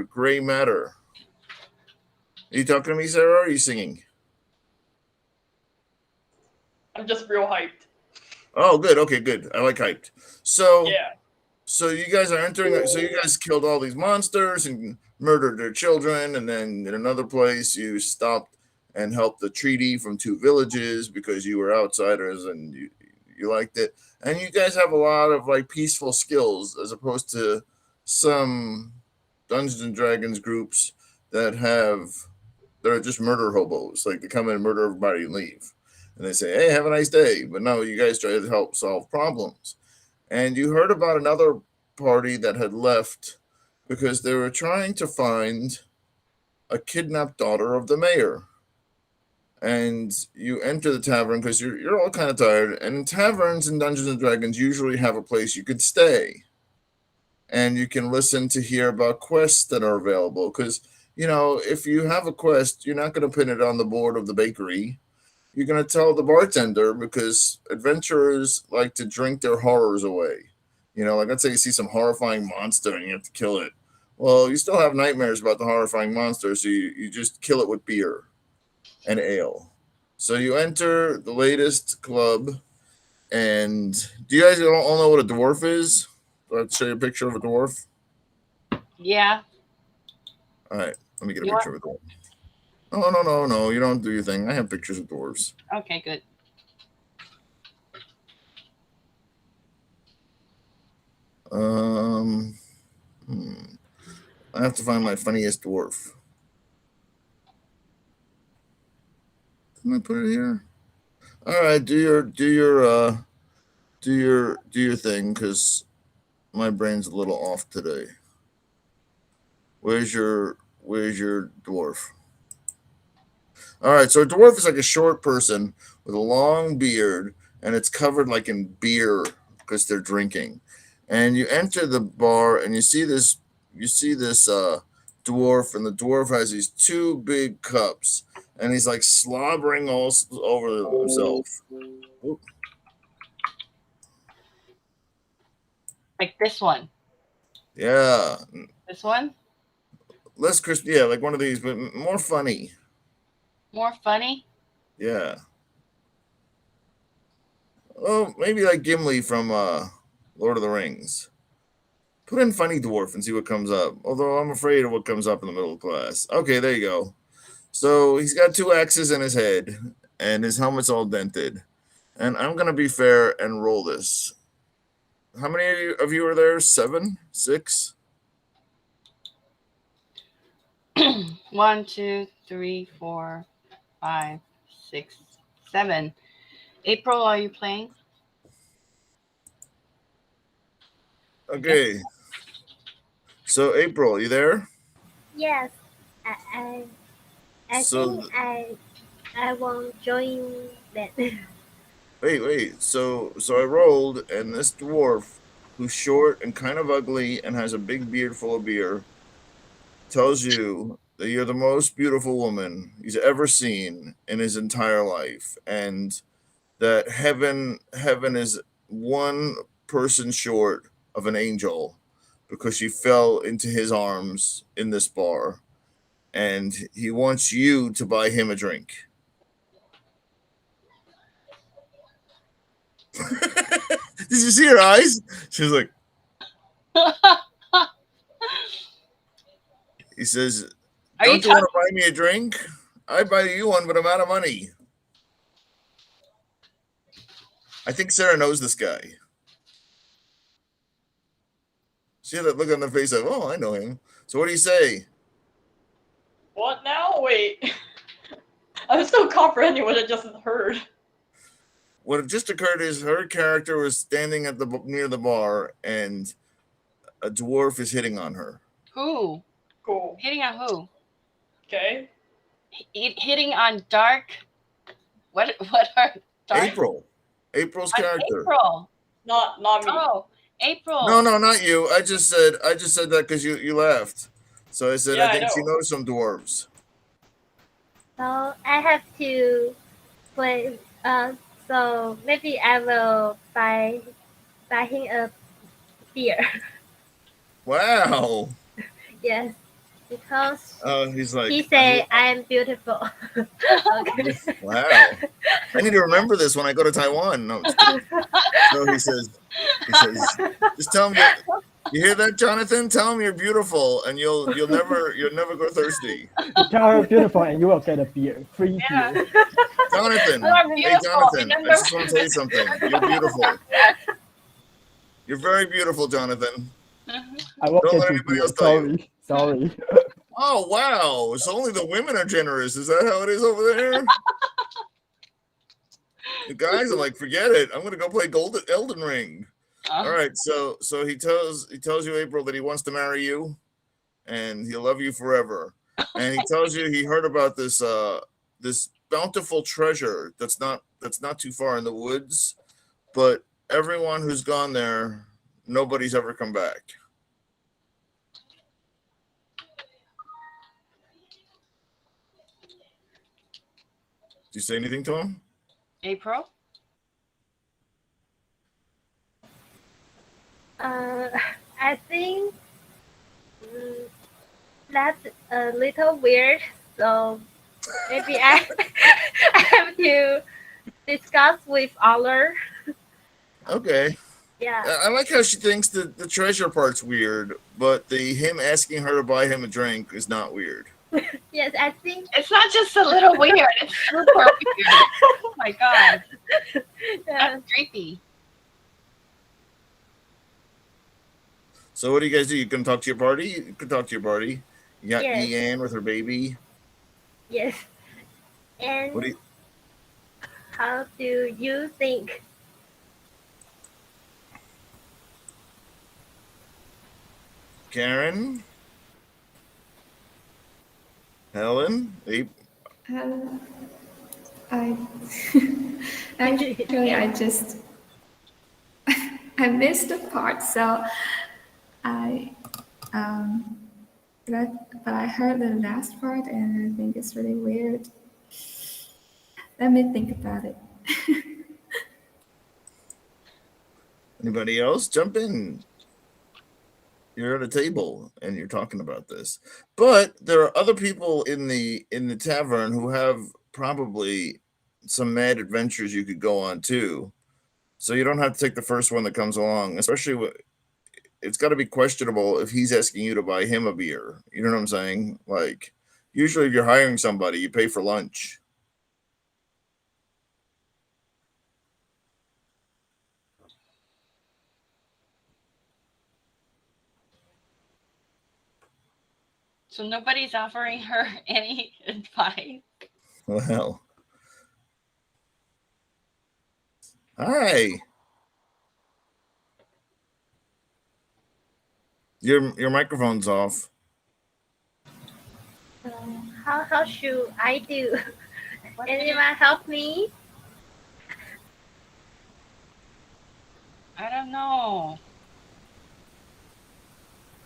gray matter. Are you talking to me, Sarah? Or are you singing? I'm just real hyped. Oh, good. Okay, good. I like hyped. So, yeah. So you guys are entering. So you guys killed all these monsters and murdered their children, and then in another place you stopped and helped the treaty from two villages because you were outsiders and you liked it. And you guys have a lot of like peaceful skills as opposed to some Dungeons and Dragons groups that are just murder hobos. Like they come in and murder everybody and leave, and they say, "Hey, have a nice day." But no, you guys try to help solve problems. And you heard about another party that had left because they were trying to find a kidnapped daughter of the mayor. And you enter the tavern because you're all kind of tired. And taverns in Dungeons and Dragons usually have a place you could stay. And you can listen to hear about quests that are available. Because, if you have a quest, you're not going to pin it on the board of the bakery. You're going to tell the bartender because adventurers like to drink their horrors away. Like let's say you see some horrifying monster and you have to kill it. Well, you still have nightmares about the horrifying monster, so you just kill it with beer and ale. So you enter the latest club, and do you guys all know what a dwarf is? Do I have to show you a picture of a dwarf? Yeah. All right, let me get a picture of a dwarf. Oh, no, you don't do your thing. I have pictures of dwarves. Okay, good. I have to find my funniest dwarf. Didn't I put it here? All right, do your thing, because my brain's a little off today. Where's your dwarf? All right, so a dwarf is like a short person with a long beard, and it's covered like in beer because they're drinking. And you enter the bar, and you see this dwarf, and the dwarf has these two big cups, and he's like slobbering all over himself. Oop. Like this one. Yeah. This one? Less crispy, yeah, like one of these, but more funny. More funny? Yeah. Oh, maybe like Gimli from Lord of the Rings. Put in funny dwarf and see what comes up. Although I'm afraid of what comes up in the middle class. Okay, there you go. So he's got two axes in his head, and his helmet's all dented. And I'm gonna be fair and roll this. How many of you are there? 7? 6? 1, 2, 3, 4, 5, 6, 7. April, are you playing? Okay. So April, you there? Yes, I So- think I won't join that. Wait. So I rolled, and this dwarf, who's short and kind of ugly and has a big beard full of beer, tells you that you're the most beautiful woman he's ever seen in his entire life, and that heaven is one person short of an angel because she fell into his arms in this bar, and he wants you to buy him a drink. Did you see her eyes? She was like, he says, Are you "Don't you want to buy me a drink? I'd buy you one, but I'm out of money." I think Sarah knows this guy. See that look on the face of, oh, I know him. So what do you say? What now? Wait. I'm still comprehending what I just heard. What had just occurred is her character was standing at near the bar, and a dwarf is hitting on her. Who? Cool. Hitting on who? Okay. Hitting on Dark? What are Dark? April's On character. April. Not me. Oh, April. No, not you. I just said that because you laughed. So I said, Yeah, I think I she know. knows some dwarves. So I have to play. So maybe I will buy him a beer. Wow. Yes. because He's like, he say I am beautiful. Okay. wow. I need to remember this when I go to Taiwan. No, so he says, just tell him you hear that, Jonathan? Tell him you're beautiful, and you'll never go thirsty. Tell her beautiful, and you will get a beer, free beer. Jonathan, hey Jonathan, I just want to tell you something. You're beautiful. You're very beautiful, Jonathan. I will Don't get let you anybody beer. else tell you. Sorry. Oh wow! So only the women are generous. Is that how it is over there? The guys are like, forget it. I'm gonna go play Elden Ring. All right. So he tells you, April, that he wants to marry you, and he'll love you forever. And he tells you he heard about this this bountiful treasure that's not too far in the woods, but everyone who's gone there, nobody's ever come back. Did you say anything to him? April? I think that's a little weird. So maybe I have to discuss with Aller. Okay. Yeah. I like how she thinks that the treasure part's weird, but him asking her to buy him a drink is not weird. Yes, I think it's not just a little weird. It's super weird. Oh my god. That's creepy. So what do you guys do? You can talk to your party? You can talk to your party. You got Yes. Ian with her baby. Yes. And What do you... how do you think? Karen? Helen? I actually I just I missed the part, so but I heard the last part and I think it's really weird. Let me think about it. Anybody else? Jump in. You're at a table and you're talking about this. But there are other people in the tavern who have probably some mad adventures you could go on too. So you don't have to take the first one that comes along, especially it's got to be questionable if he's asking you to buy him a beer. You know what I'm saying? Like, usually if you're hiring somebody, you pay for lunch. So nobody's offering her any advice. Well, hi. Your microphone's off. How should I do? Anyone help me? I don't know.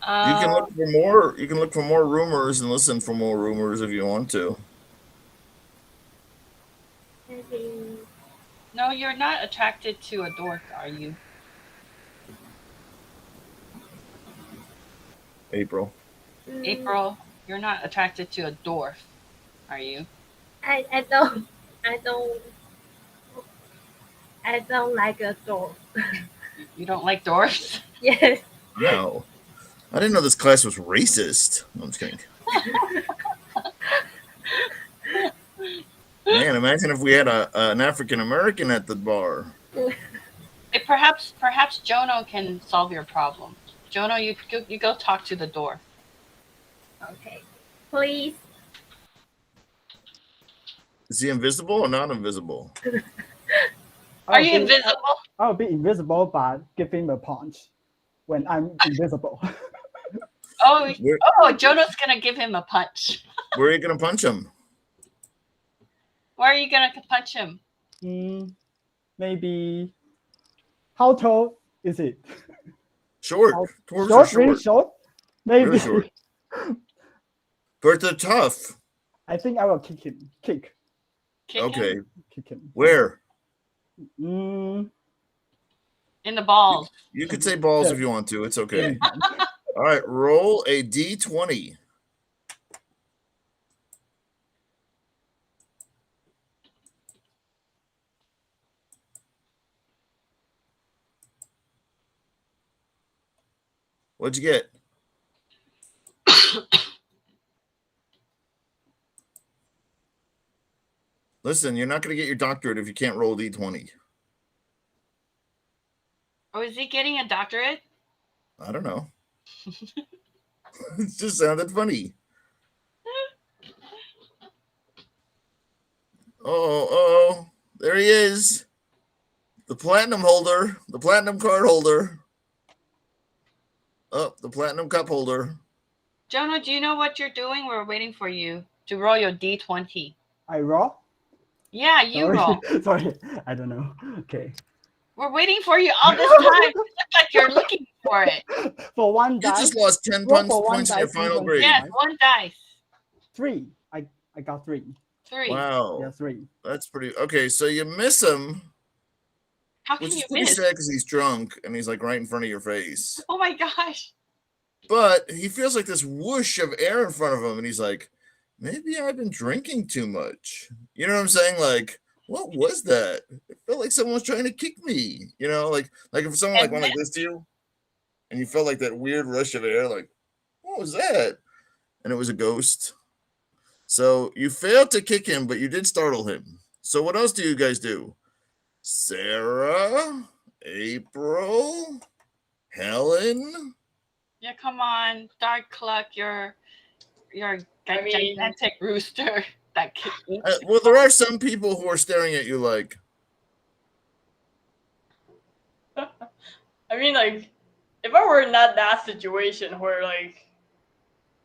You can look for more. You can look for more rumors and listen for more rumors if you want to. Maybe. No, you're not attracted to a dork, are you? April. April, you're not attracted to a dwarf, are you? I don't like a dog. You don't like dwarfs? Yes. Wow. I didn't know this class was racist. No, I'm just kidding. Man, imagine if we had an African American at the bar. Hey, perhaps Jono can solve your problem. Jono, you go talk to the dwarf. Okay. Please. Is he invisible or not invisible? Are you invisible? I'll be invisible, but give him a punch when I'm invisible. Oh, Jono's gonna give him a punch. Where are you gonna punch him? Where are you gonna punch him? Maybe. How tall is it? Short. Short, really short? Maybe. Really short. But they're tough. I think I will kick him. Kick Okay. Kick him. Where? In the balls. You could say balls if you want to. It's okay. All right. Roll a d20. What'd you get? Listen, you're not going to get your doctorate if you can't roll D20. Oh, is he getting a doctorate? I don't know. It just sounded funny. Oh, there he is. The platinum holder, the platinum card holder. Oh, the platinum cup holder. Jonah, do you know what you're doing? We're waiting for you to roll your D20. I roll? Yeah, you Sorry. roll. Sorry, I don't know. Okay. We're waiting for you all this time. It looks like you're looking for it. For one You dice. just lost 10 roll for one points in your dice, final D20, grade. Yes, right? one dice. 3. I got 3. 3. Wow. Yeah, 3. That's pretty. Okay, so you miss him, How can which you is pretty miss? sad because he's drunk and he's like right in front of your face. Oh my gosh. But he feels like this whoosh of air in front of him, and he's like, maybe I've been drinking too much. You know what I'm saying? Like, what was that? It felt like someone was trying to kick me. You know, like if someone like went like this to you, and you felt like that weird rush of air, like, what was that? And it was a ghost. So you failed to kick him, but you did startle him. So what else do you guys do? Sarah, April, Helen. Yeah, come on, Dark Cluck, you're I mean- gigantic rooster that can eat. Well, there are some people who are staring at you like, I mean, like, if I were in that situation where like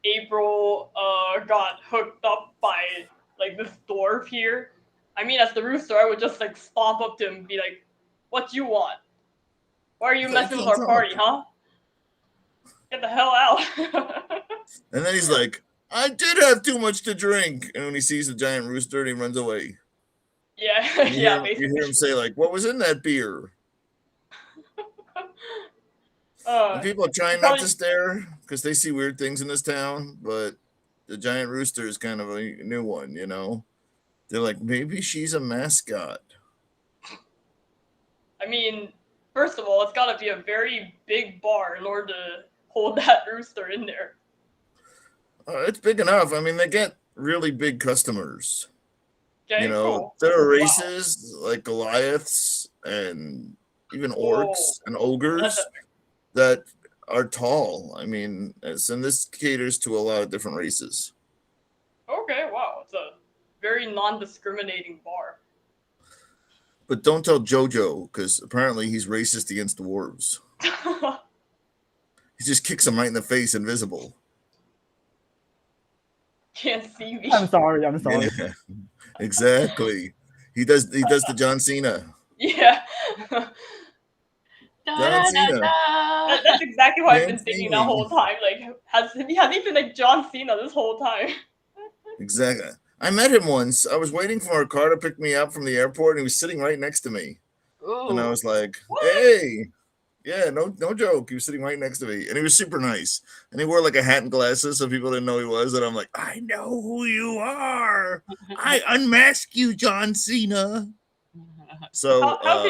April got hooked up by like this dwarf here, I mean, as the rooster, I would just like stomp up to him and be like, "What you want? Why are you It's messing like, with our don't party, talk. huh? Get the hell out!" and then he's like, I did have too much to drink. And when he sees the giant rooster, he runs away. Yeah, And you, yeah, hear, you basically. hear him say, like, what was in that beer? And people are trying not to stare because they see weird things in this town, but the giant rooster is kind of a new one, you know? They're like, maybe she's a mascot. I mean, first of all, it's got to be a very big bar in order to hold that rooster in there. It's big enough. I mean, they get really big customers. Okay, You know, cool. there are Wow. races like Goliaths and even Whoa. orcs and ogres that are tall. I mean, and this caters to a lot of different races. Okay, wow, it's a very non-discriminating bar. But don't tell JoJo, because apparently he's racist against dwarves. He just kicks him right in the face, invisible. Can't see me. I'm sorry. Yeah, exactly. He does the John Cena. Yeah. John Cena. That's exactly what I've been Can't thinking see the me. whole time. Like, has he been like John Cena this whole time? Exactly. I met him once. I was waiting for a car to pick me up from the airport, and he was sitting right next to me. Ooh. And I was like, hey. Yeah, no joke. He was sitting right next to me, and he was super nice. And he wore like a hat and glasses, so people didn't know who he was. And I'm like, I know who you are. I unmask you, John Cena. So How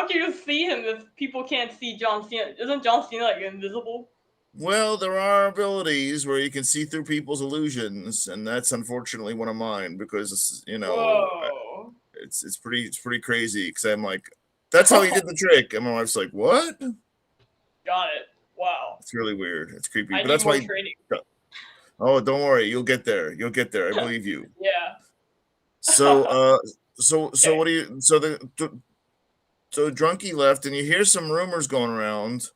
can you see him if people can't see John Cena? Isn't John Cena like invisible? well, there are abilities where you can see through people's illusions, and that's unfortunately one of mine because Whoa. it's pretty crazy. Because I'm like, that's how he did the trick, and my wife's like, what? Got it. Wow. It's really weird. It's creepy, I but need that's more why. training. Oh, don't worry, you'll get there. You'll get there. I believe you. Yeah. So, so what do you? So Drunky left, and you hear some rumors going around,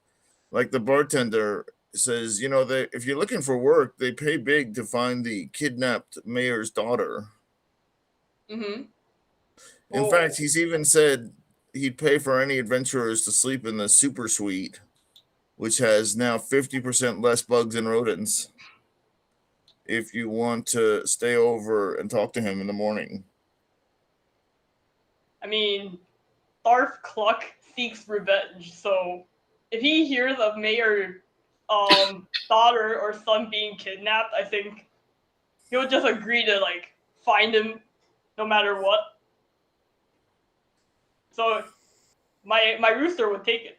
like the bartender says, if you're looking for work, they pay big to find the kidnapped mayor's daughter. Mm-hmm. In fact, he's even said he'd pay for any adventurers to sleep in the super suite, which has now 50% less bugs and rodents, if you want to stay over and talk to him in the morning. I mean, Darth Cluck seeks revenge, so if he hears of Mayor daughter or son being kidnapped, I think he'll just agree to like find him no matter what. So my rooster would take it.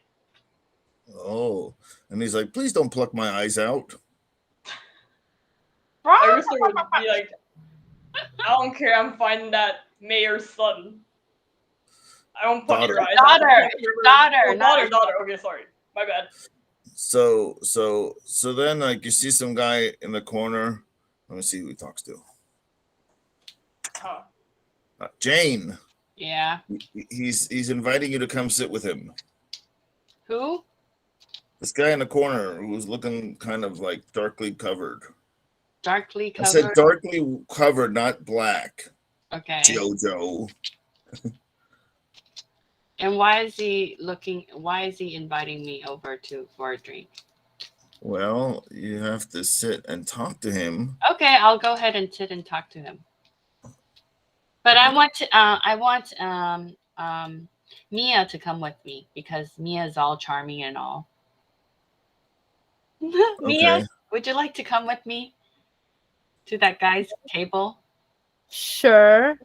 Oh, and he's like, please don't pluck my eyes out. Rooster would be like, I don't care. I'm finding that mayor's son. I won't pluck your eyes. Daughter. Okay, sorry. My bad. So then like you see some guy in the corner. Let me see who he talks to. Huh. Jane. Yeah. He's inviting you to come sit with him. Who? This guy in the corner who's looking kind of like darkly covered. Darkly covered? I said darkly covered, not black. Okay. Jojo. And why is he inviting me over for a drink? Well, you have to sit and talk to him. Okay, I'll go ahead and sit and talk to him. But I want Mia to come with me because Mia's all charming and all. Mia, Okay. would you like to come with me to that guy's table? Sure.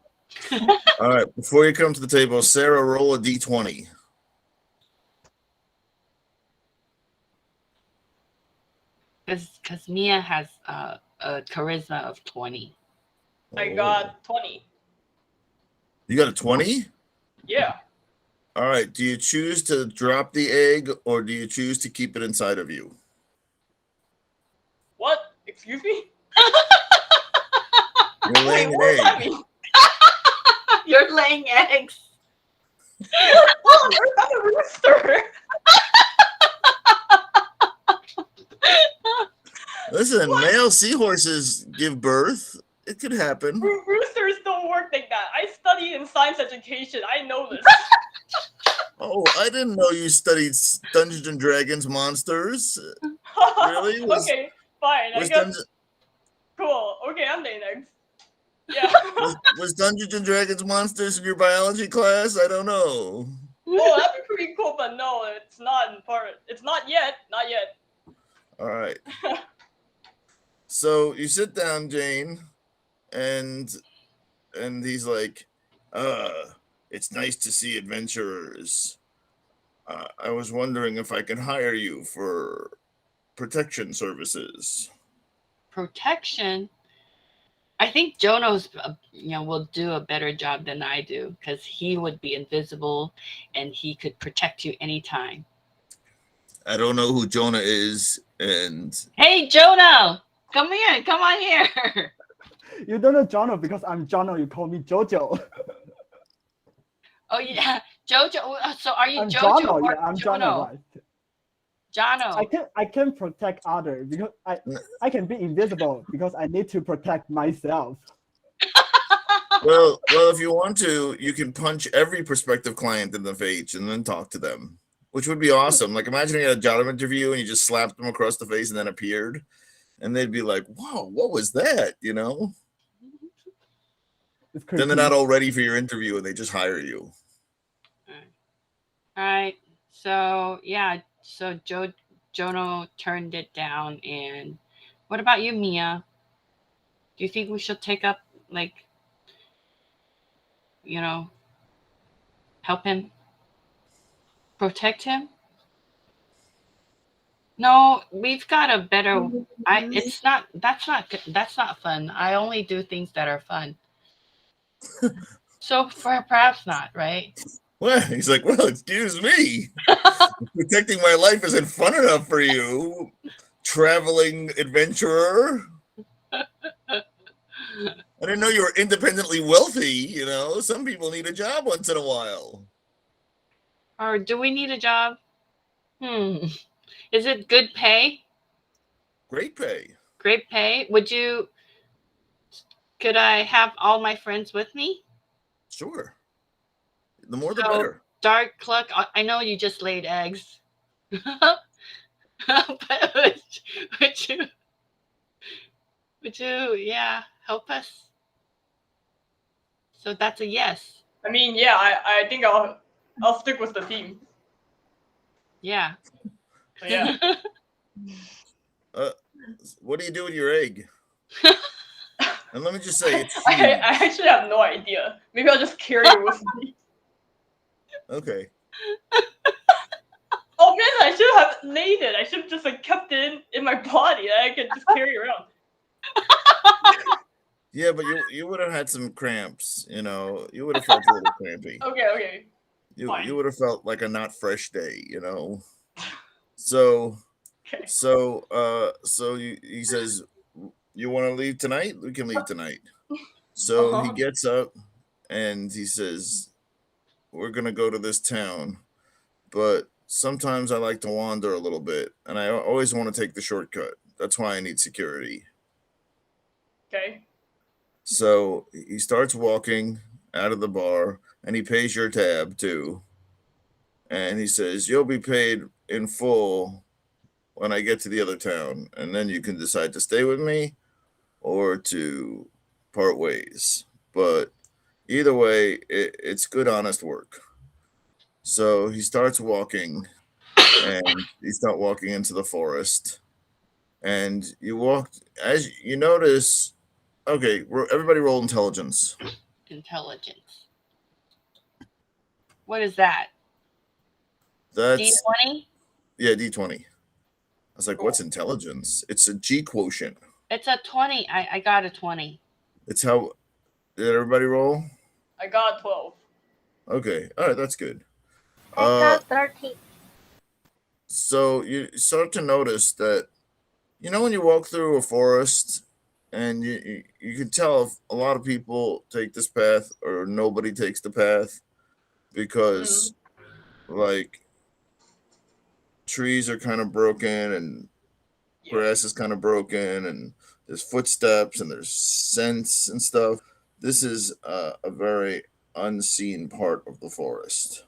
All right. Before you come to the table, Sarah, roll a d20. Because Mia has a charisma of 20. I got 20. You got a 20? Yeah. All right. Do you choose to drop the egg or do you choose to keep it inside of you? What? Excuse me? You're laying an egg. You're laying eggs. Oh, there's a rooster. Listen, male seahorses give birth. It could happen. Roosters don't work like that. I study in science education. I know this. Oh, I didn't know you studied Dungeons and Dragons monsters. Really? Okay, fine. I was guess. Cool. Okay, I'm laying eggs. Yeah. was Dungeons and Dragons monsters in your biology class? I don't know. Oh, that'd be pretty cool, but no, it's not in part. It's not yet. Not yet. All right. So you sit down, Jane, and he's like, it's nice to see adventurers. I was wondering if I can hire you for protection services. Protection? I think Jono's, will do a better job than I do because he would be invisible and he could protect you anytime. I don't know who Jonah is, and hey, Jono, come here, come on here. You don't know Jono because I'm Jono. You call me Jojo. Oh yeah, Jojo. So are you I'm Jojo Jono. or Yeah, I'm Jono? Jono. Right. Jono. I can protect others because I can be invisible because I need to protect myself. well, if you want to, you can punch every prospective client in the face and then talk to them, which would be awesome. Like imagine you had a job interview and you just slapped them across the face and then appeared, and they'd be like, "Wow, what was that?" You know. Then they're not all ready for your interview and they just hire you. All right. So yeah. So Jono turned it down. And what about you, Mia? Do you think we should take up, help him? Protect him? No, we've got a better. That's not fun. I only do things that are fun. So perhaps not, right? Well, he's like, well, excuse me. Protecting my life isn't fun enough for you, traveling adventurer. I didn't know you were independently wealthy, you know. Some people need a job once in a while. Or do we need a job? Is it good pay? Great pay. Great pay. Could I have all my friends with me? Sure. The more the better. Dark Cluck, I know you just laid eggs. But would you help us? So that's a yes. I mean, yeah, I think I'll stick with the team. Yeah. So, yeah. What do you do with your egg? And let me just say, it's I actually have no idea. Maybe I'll just carry it with me. Okay. Oh man, I should have needed. I should have just like kept it in my body that I could just carry around. Yeah, but you would have had some cramps. You know, you would have felt a little crampy. Okay. You Fine. would have felt like a not fresh day. You know. So Okay. so he says, "You want to leave tonight? We can leave tonight." So he gets up and he says, "We're gonna go to this town, but sometimes I like to wander a little bit, and I always want to take the shortcut. That's why I need security." Okay. So he starts walking out of the bar, and he pays your tab too. And he says, "You'll be paid in full when I get to the other town, and then you can decide to stay with me or to part ways. But either way, it's good, honest work." So he starts walking, and he starts walking into the forest. And you walk, as you notice, okay, everybody roll intelligence. Intelligence. What is that? That's D20? Yeah, D20. I was like, what's intelligence? It's a G quotient. It's a 20. I got a 20. It's how, did everybody roll? I got 12. Okay, all right, that's good. I got 13. So you start to notice that, you know, when you walk through a forest and you can tell if a lot of people take this path or nobody takes the path because like trees are kind of broken and grass is kind of broken and there's footsteps and there's scents and stuff. This is a very unseen part of the forest.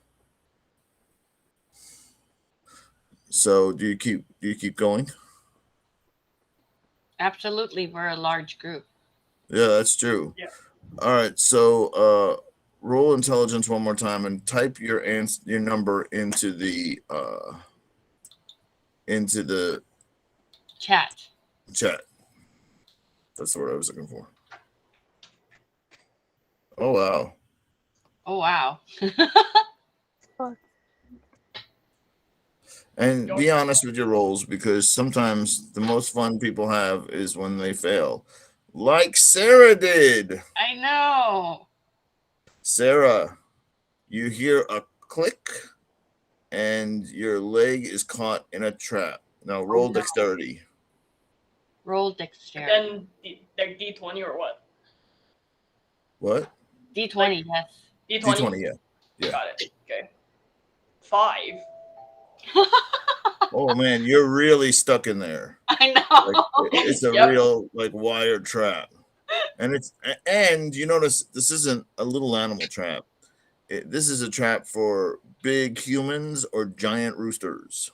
So do you keep going? Absolutely, we're a large group. Yeah, that's true. Yeah. All right, so roll intelligence one more time and type your number into the Chat. That's the word I was looking for. Oh wow. Oh wow. And be honest with your rolls, because sometimes the most fun people have is when they fail. Like Sarah did. I know. Sarah, you hear a click and your leg is caught in a trap. Now roll dexterity. Roll dexterity. Then like D20 or what? What? D20, yes. D20? D20, yeah. Got it. Okay. 5. Oh man, you're really stuck in there. I know. Like, it's a real like wire trap. And you notice this isn't a little animal trap. This is a trap for big humans or giant roosters.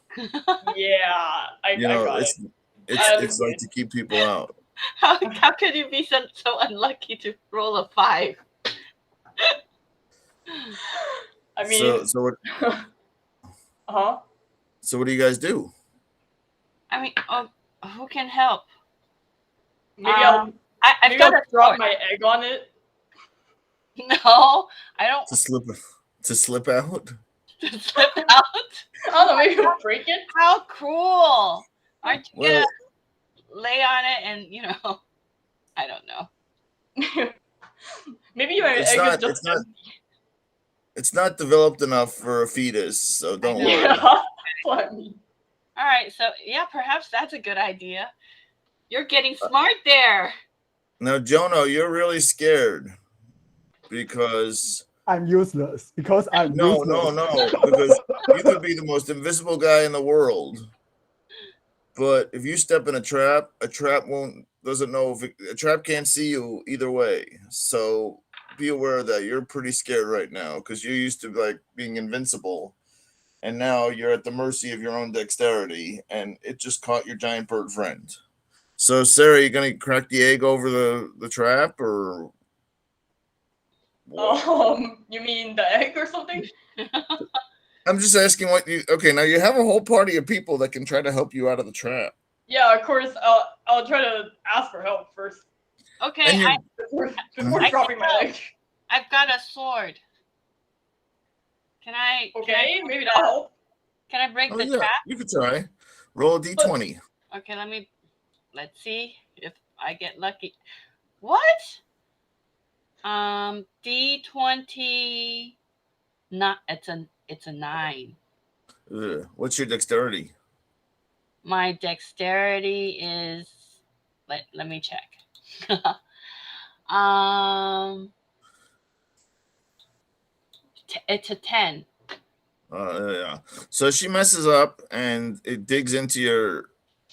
Yeah, I got it. It's like to keep people out. How could you be so unlucky to roll a 5? I mean, so what? So what do you guys do? I mean, who can help? Maybe I'll drop my egg on it. No, I don't. To slip out. To slip out. I don't know. Maybe I'll break it. How cruel! Aren't you gonna lay on it and I don't know. Maybe my egg is just. It's not developed enough for a fetus, so don't worry. Yeah. What I mean. All right, so yeah, perhaps that's a good idea. You're getting smart there. Now, Jono, you're really scared because I'm useless. Because I'm no, useless. because you could be the most invisible guy in the world, but if you step in a trap doesn't know if a trap can't see you either way. So be aware that you're pretty scared right now because you're used to like being invincible. And now you're at the mercy of your own dexterity, and it just caught your giant bird friend. So, Sarah, you gonna crack the egg over the trap, or what? You mean the egg or something? I'm just asking what you. Okay, now you have a whole party of people that can try to help you out of the trap. Yeah, of course. I'll try to ask for help first. Okay, before dropping my egg. I've got a sword. Can I? Okay, maybe that'll help. Can I break Oh the yeah, trap? you could try. Roll a d20. Okay, let's see if I get lucky. What? D20. Not. It's a 9. Ugh. What's your dexterity? My dexterity is. Let me check. It's a 10. Yeah. So she messes up and it digs into your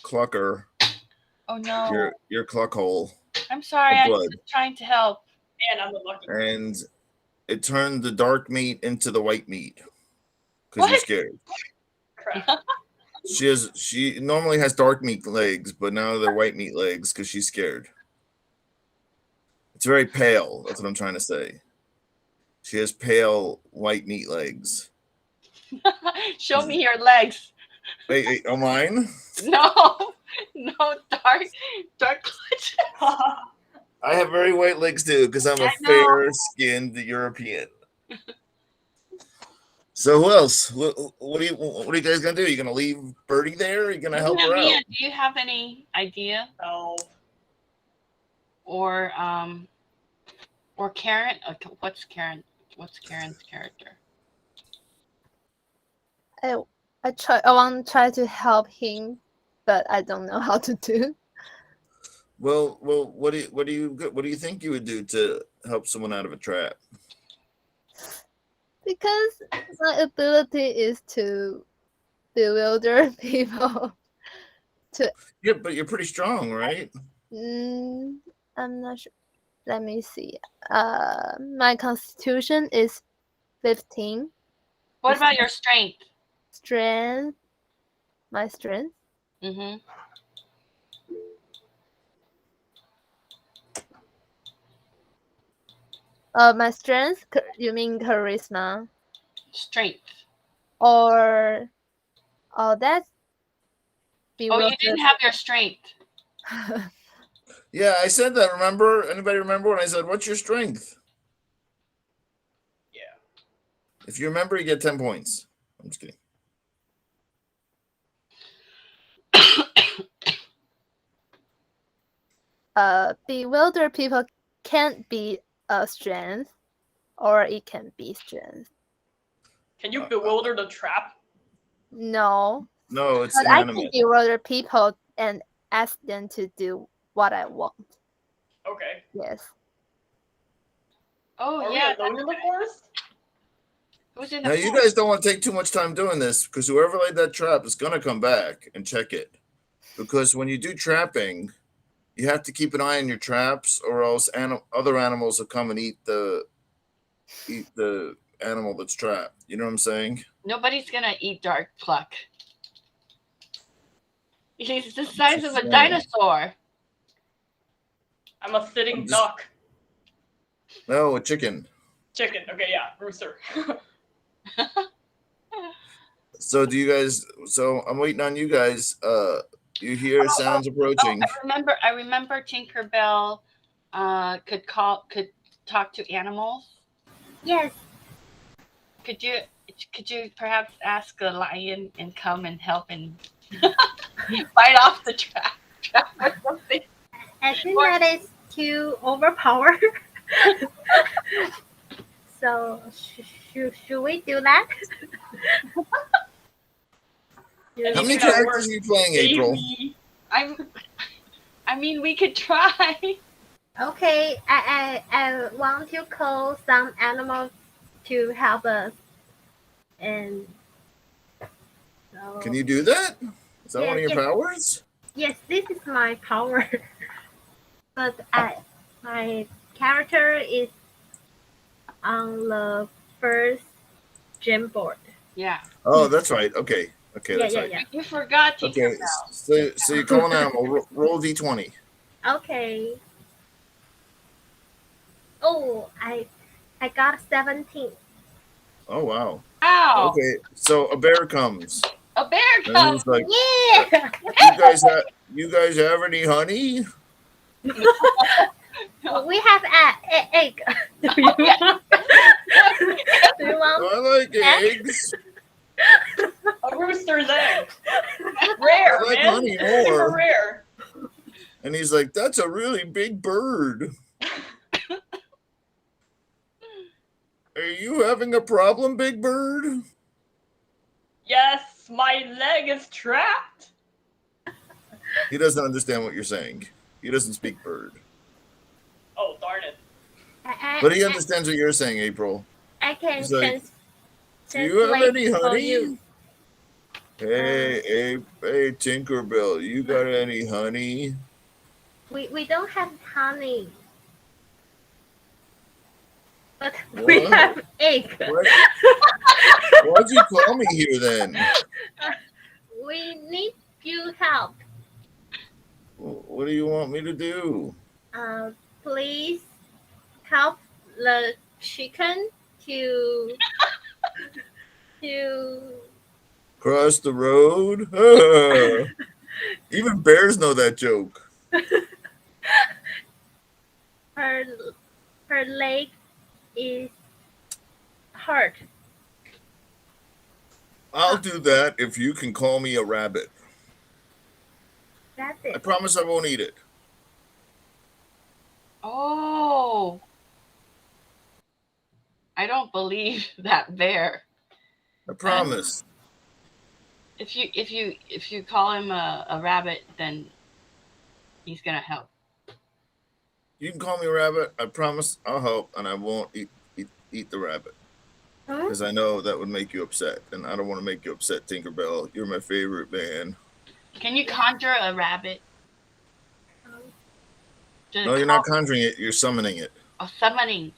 clucker. Oh no. Your cluck hole. I'm sorry. of I was blood. just trying to help. Man, I'm unlucky. And it turned the dark meat into the white meat because you're What? scared. Crap. She normally has dark meat legs, but now they're white meat legs because she's scared. It's very pale. That's what I'm trying to say. She has pale white meat legs. Show me your legs. Wait, oh mine? No, no, dark clutch. I have very white legs too because I'm a I know. fair-skinned European. So who else? What are you guys gonna do? Are you gonna leave Birdie there? Are you gonna help her Mia, out? do you have any idea? No. Or Karen? Okay, what's Karen? What's Karen's character? I want to try to help him, but I don't know how to do. Well, what do you think you would do to help someone out of a trap? Because my ability is to bewilder people. Yeah, but you're pretty strong, right? I'm not sure. Let me see. My constitution is 15. What about your strength? Strength. My strength. Mm-hmm. My strength. You mean charisma? Strength. Or that's. Oh, you didn't have your strength. Yeah, I said that. Remember? Anybody remember when I said, "What's your strength?" Yeah. If you remember, you get 10 points. I'm just kidding. Bewilder people can't be a strength, or it can be strength. Can you bewilder the trap? No. No, it's But I can inanimate. bewilder people and ask them to do what I want. Okay. Yes. Oh Are yeah. we alone in the forest? Who's in the Now, you forest? guys don't want to take too much time doing this because whoever laid that trap is going to come back and check it. Because when you do trapping, you have to keep an eye on your traps, or else other animals will come and eat the animal that's trapped. You know what I'm saying? Nobody's gonna eat Dark Pluck. He's the size of a saying. dinosaur. I'm a sitting I'm just- duck. No, a chicken. Chicken. Okay, yeah, rooster. So I'm waiting on you guys. You hear sounds approaching. I remember Tinkerbell could talk to animals. Yes. Could you perhaps ask a lion and come and help and fight off the trap or something? I think that is too overpowered. So should we do that? How many characters are you playing, April? I mean, we could try. Okay, I want to call some animals to help us. And so, Can you do that? Is that Yeah, one of your yes. powers? yes, this is my power. But my character is on the first gym board. Yeah. Oh, that's right. Okay, that's right. Yeah. You forgot Okay, Tinkerbell. so you call an animal. Roll d20. Okay. Oh, I got 17. Oh wow. Wow. Okay, so a bear comes. A bear And comes. he's like, Yeah. you guys have any honey? We have egg. Do you want? Do you want? I like eggs. A rooster's egg. Rare, I like man. honey Super more. rare. And he's like, that's a really big bird. Are you having a problem, Big Bird? Yes, my leg is trapped. He doesn't understand what you're saying. He doesn't speak bird. Oh, darn it. But he understands what you're saying, April. I can He's like, do you have translate any for honey? you. Hey, Tinkerbell, you got any honey? We don't have honey. But we What? have egg. Why'd you call me here then? We need your help. What do you want me to do? Please help the chicken to Cross the road? Even bears know that joke. her leg is hurt. I'll do that if you can call me a rabbit. That's I it. promise I won't eat it. Oh, I don't believe that bear. I promise. If you call him a rabbit, then he's gonna help. You can call me a rabbit. I promise I'll help, and I won't eat the rabbit. Because I know that would make you upset, and I don't want to make you upset, Tinkerbell. You're my favorite, man. Can you conjure a rabbit? No, you're not conjuring it. You're summoning it. Oh, summon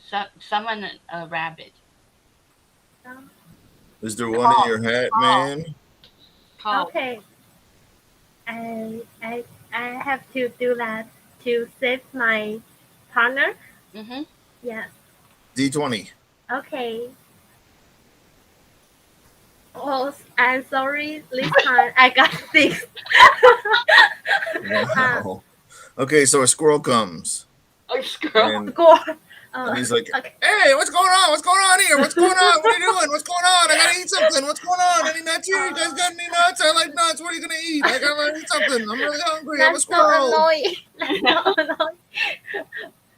a rabbit. Is there one in your hat, man? Okay. I have to do that to save my partner. Mm-hmm. Yes. D20. Okay. Oh, I'm sorry. This time I got 6. Wow. Okay, so a squirrel comes. A squirrel? And he's like, hey, what's going on? What's going on here? What's going on? What are you doing? What's going on? I gotta eat something. What's going on? Any nuts here? You guys got any nuts? I like nuts. What are you gonna eat? I gotta eat something. I'm really hungry. I'm a squirrel. So annoying.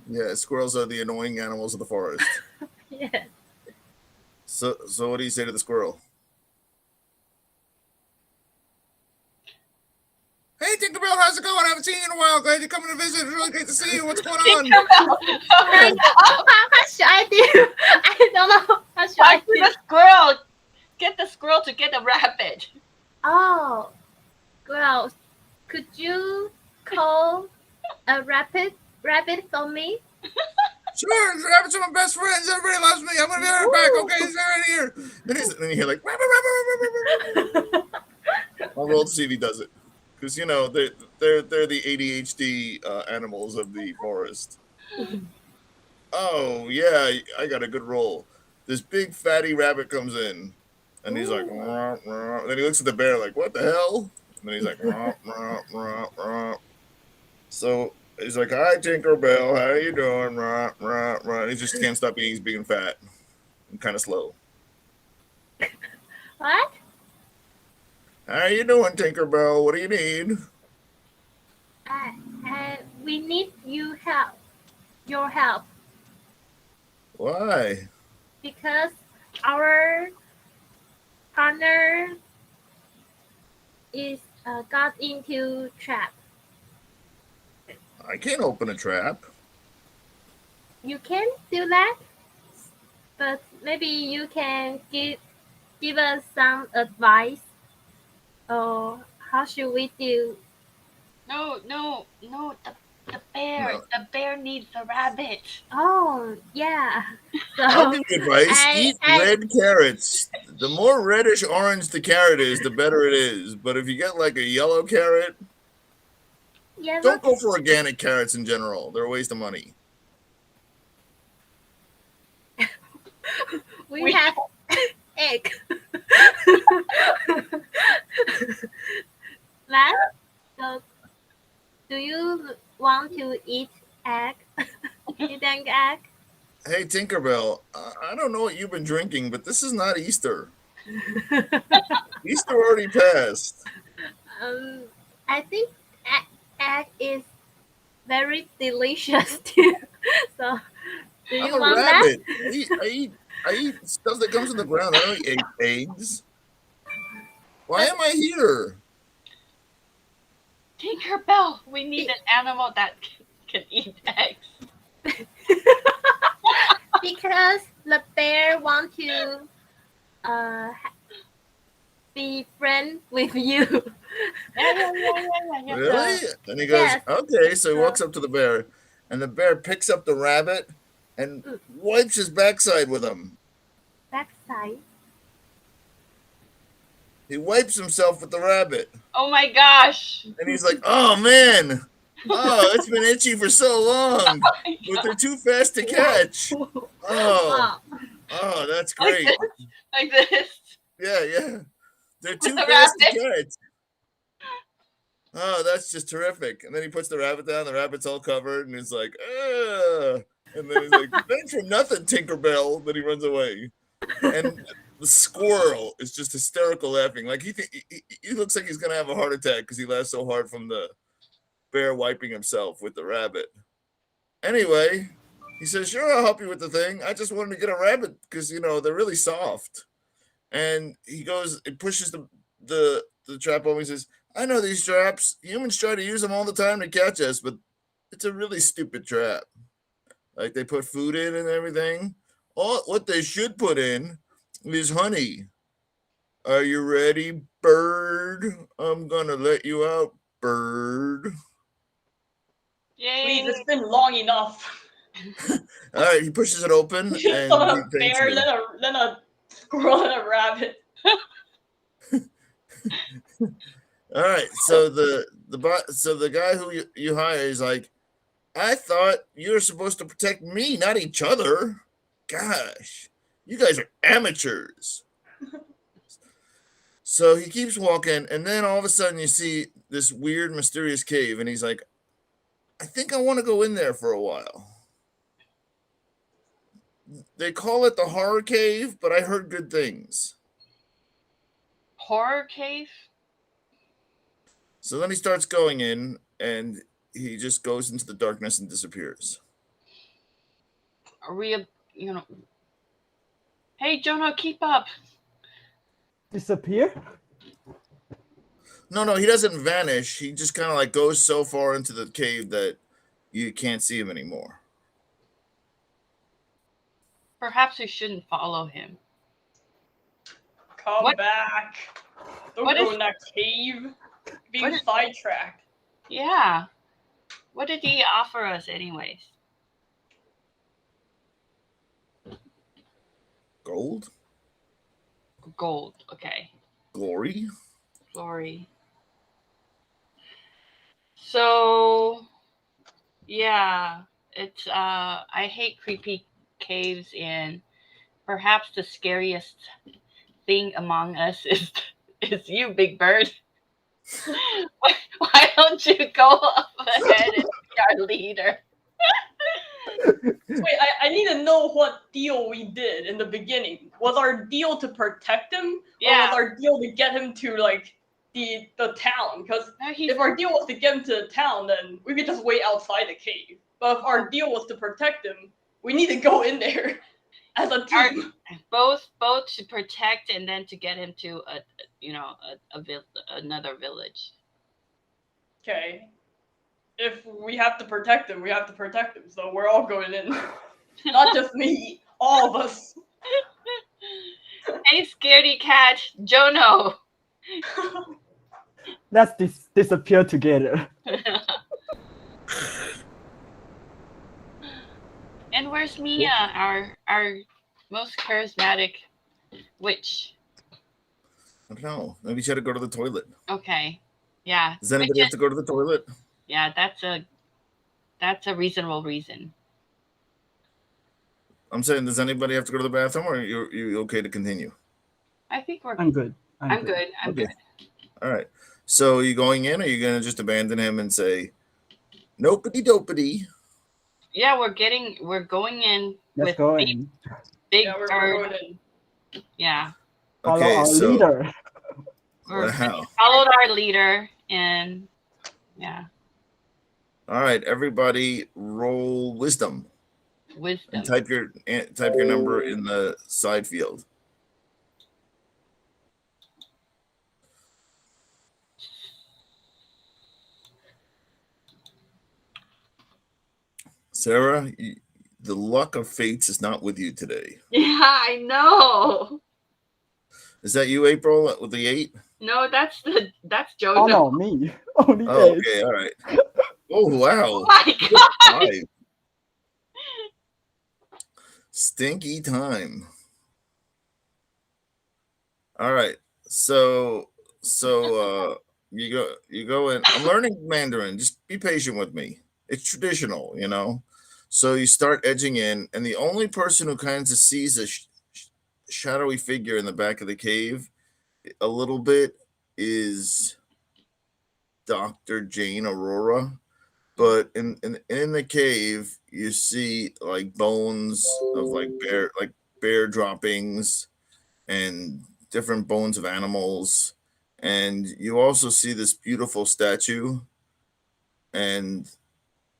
Yeah, squirrels are the annoying animals of the forest. Yes. So what do you say to the squirrel? Hey, Tinkerbell, how's it going? I haven't seen you in a while. Glad you're coming to visit. It's really great to see you. What's going on? How should I do? I don't know. How should I do? The squirrel. Get the squirrel to get the rabbit. Oh, well, could you call a rabbit for me? Sure, rabbits are my best friends. Everybody loves me. I'm gonna be right back. Okay, he's right here. Then you hear like, rabbit. I'll roll to see if he does it. Because they're the ADHD animals of the forest. Oh yeah, I got a good roll. This big fatty rabbit comes in, and he's like, rah, rah. Then he looks at the bear like, what the hell? And then he's like, rah, rah, rah, rah. So he's like, hi Tinkerbell, how you doing? Rah, rah, rah. And he just can't stop eating. He's being fat and kind of slow. What? How you doing, Tinkerbell? What do you need? We need your help. Why? Because our partner is got into trap. I can't open a trap. You can do that, but maybe you can give us some advice. Or how should we do? No. The bear. No. The bear needs the rabbit. Oh, yeah. So I'll give you advice. Eat red carrots. The more reddish orange the carrot is, the better it is. But if you get like a yellow carrot, don't go for organic carrots in general. They're a waste of money. we have egg. So, do you want to eat egg? Eat egg? Hey, Tinkerbell, I don't know what you've been drinking, but this is not Easter. Easter already passed. I think egg is very delicious too. So, do I'm you a want that? rabbit. I eat stuff that comes from the ground. I don't eat eggs. Why am I here? Tinkerbell, we need an animal that can eat eggs. Because the bear want to be friends with you. Yeah. Really? And he goes, Yes. okay. So he walks up to the bear, and the bear picks up the rabbit and wipes his backside with him. Backside. He wipes himself with the rabbit. Oh my gosh. And he's like, oh, man. Oh, it's been itchy for so long. But they're too fast to catch. Oh, that's great. Like this. Yeah. They're too the fast to rabbit. catch. Oh, that's just terrific. And then he puts the rabbit down. The rabbit's all covered. And he's like, ugh. And then he's like, thanks for nothing, Tinkerbell. Then he runs away. And the squirrel is just hysterical laughing. Like he looks like he's going to have a heart attack because he laughed so hard from the bear wiping himself with the rabbit. Anyway, he says, sure, I'll help you with the thing. I just wanted to get a rabbit because, they're really soft. And he goes, it pushes the trap over. He says, I know these traps. Humans try to use them all the time to catch us, but it's a really stupid trap. Like they put food in and everything. What they should put in is honey. Are you ready, bird? I'm going to let you out, bird. Yay. Please, it's been long enough. All right, he pushes it open. And a bear, then a squirrel, and a rabbit. All right, so the guy who you hire is like, I thought you were supposed to protect me, not each other. Gosh, you guys are amateurs. So he keeps walking, and then all of a sudden you see this weird, mysterious cave, and he's like, I think I want to go in there for a while. They call it the horror cave, but I heard good things. Horror cave? So then he starts going in, and he just goes into the darkness and disappears. Are we, Hey, Jonah, keep up. Disappear? No, he doesn't vanish. He just kind of like goes so far into the cave that you can't see him anymore. Perhaps we shouldn't follow him. Come back. Don't go in that cave. Being sidetracked. Yeah. What did he offer us anyways? Gold? Gold, okay. Glory? So, yeah, it's I hate creepy caves, and perhaps the scariest thing among us is you, Big Bird. Why don't you go up ahead and be our leader? Wait, I need to know what deal we did in the beginning. Was our deal to protect him? Yeah. Or was our deal to get him to like the town? Because if our deal was to get him to the town, then we could just wait outside the cave. But if our deal was to protect him, we need to go in there as a team. Both to protect and then to get him to another village. Okay. If we have to protect him, we have to protect him. So we're all going in. Not just me, all of us. Hey, scaredy cat, Jono. Let's disappear together. And where's Mia, our most charismatic witch? I don't know. Maybe she had to go to the toilet. Okay. Yeah. Does anybody have to go to the toilet? Yeah, that's a reasonable reason. I'm saying, does anybody have to go to the bathroom, or are you okay to continue? I think I'm good. I'm good. All right. So are you going in, or are you going to just abandon him and say, nopity dopity? Yeah, we're going in Let's with go Big in. Big Yeah, we're Bird. going in. Yeah. Follow Okay, our so leader. wow. Followed our leader, and yeah, All right, everybody, roll wisdom and wisdom. type your number in the side field. Sarah, the luck of fates is not with you today. Yeah, I know. Is that you, April, with the 8? No, that's JoJo. Oh no, me. Only Oh, 8. okay, all right. Oh wow. Oh my god. 5. Stinky time. All right. So you go in. I'm learning Mandarin. Just be patient with me. It's traditional, you know. So you start edging in, and the only person who kind of sees a shadowy figure in the back of the cave a little bit is Dr. Jane Aurora. But in the cave, you see like bones of like bear droppings and different bones of animals, and you also see this beautiful statue, and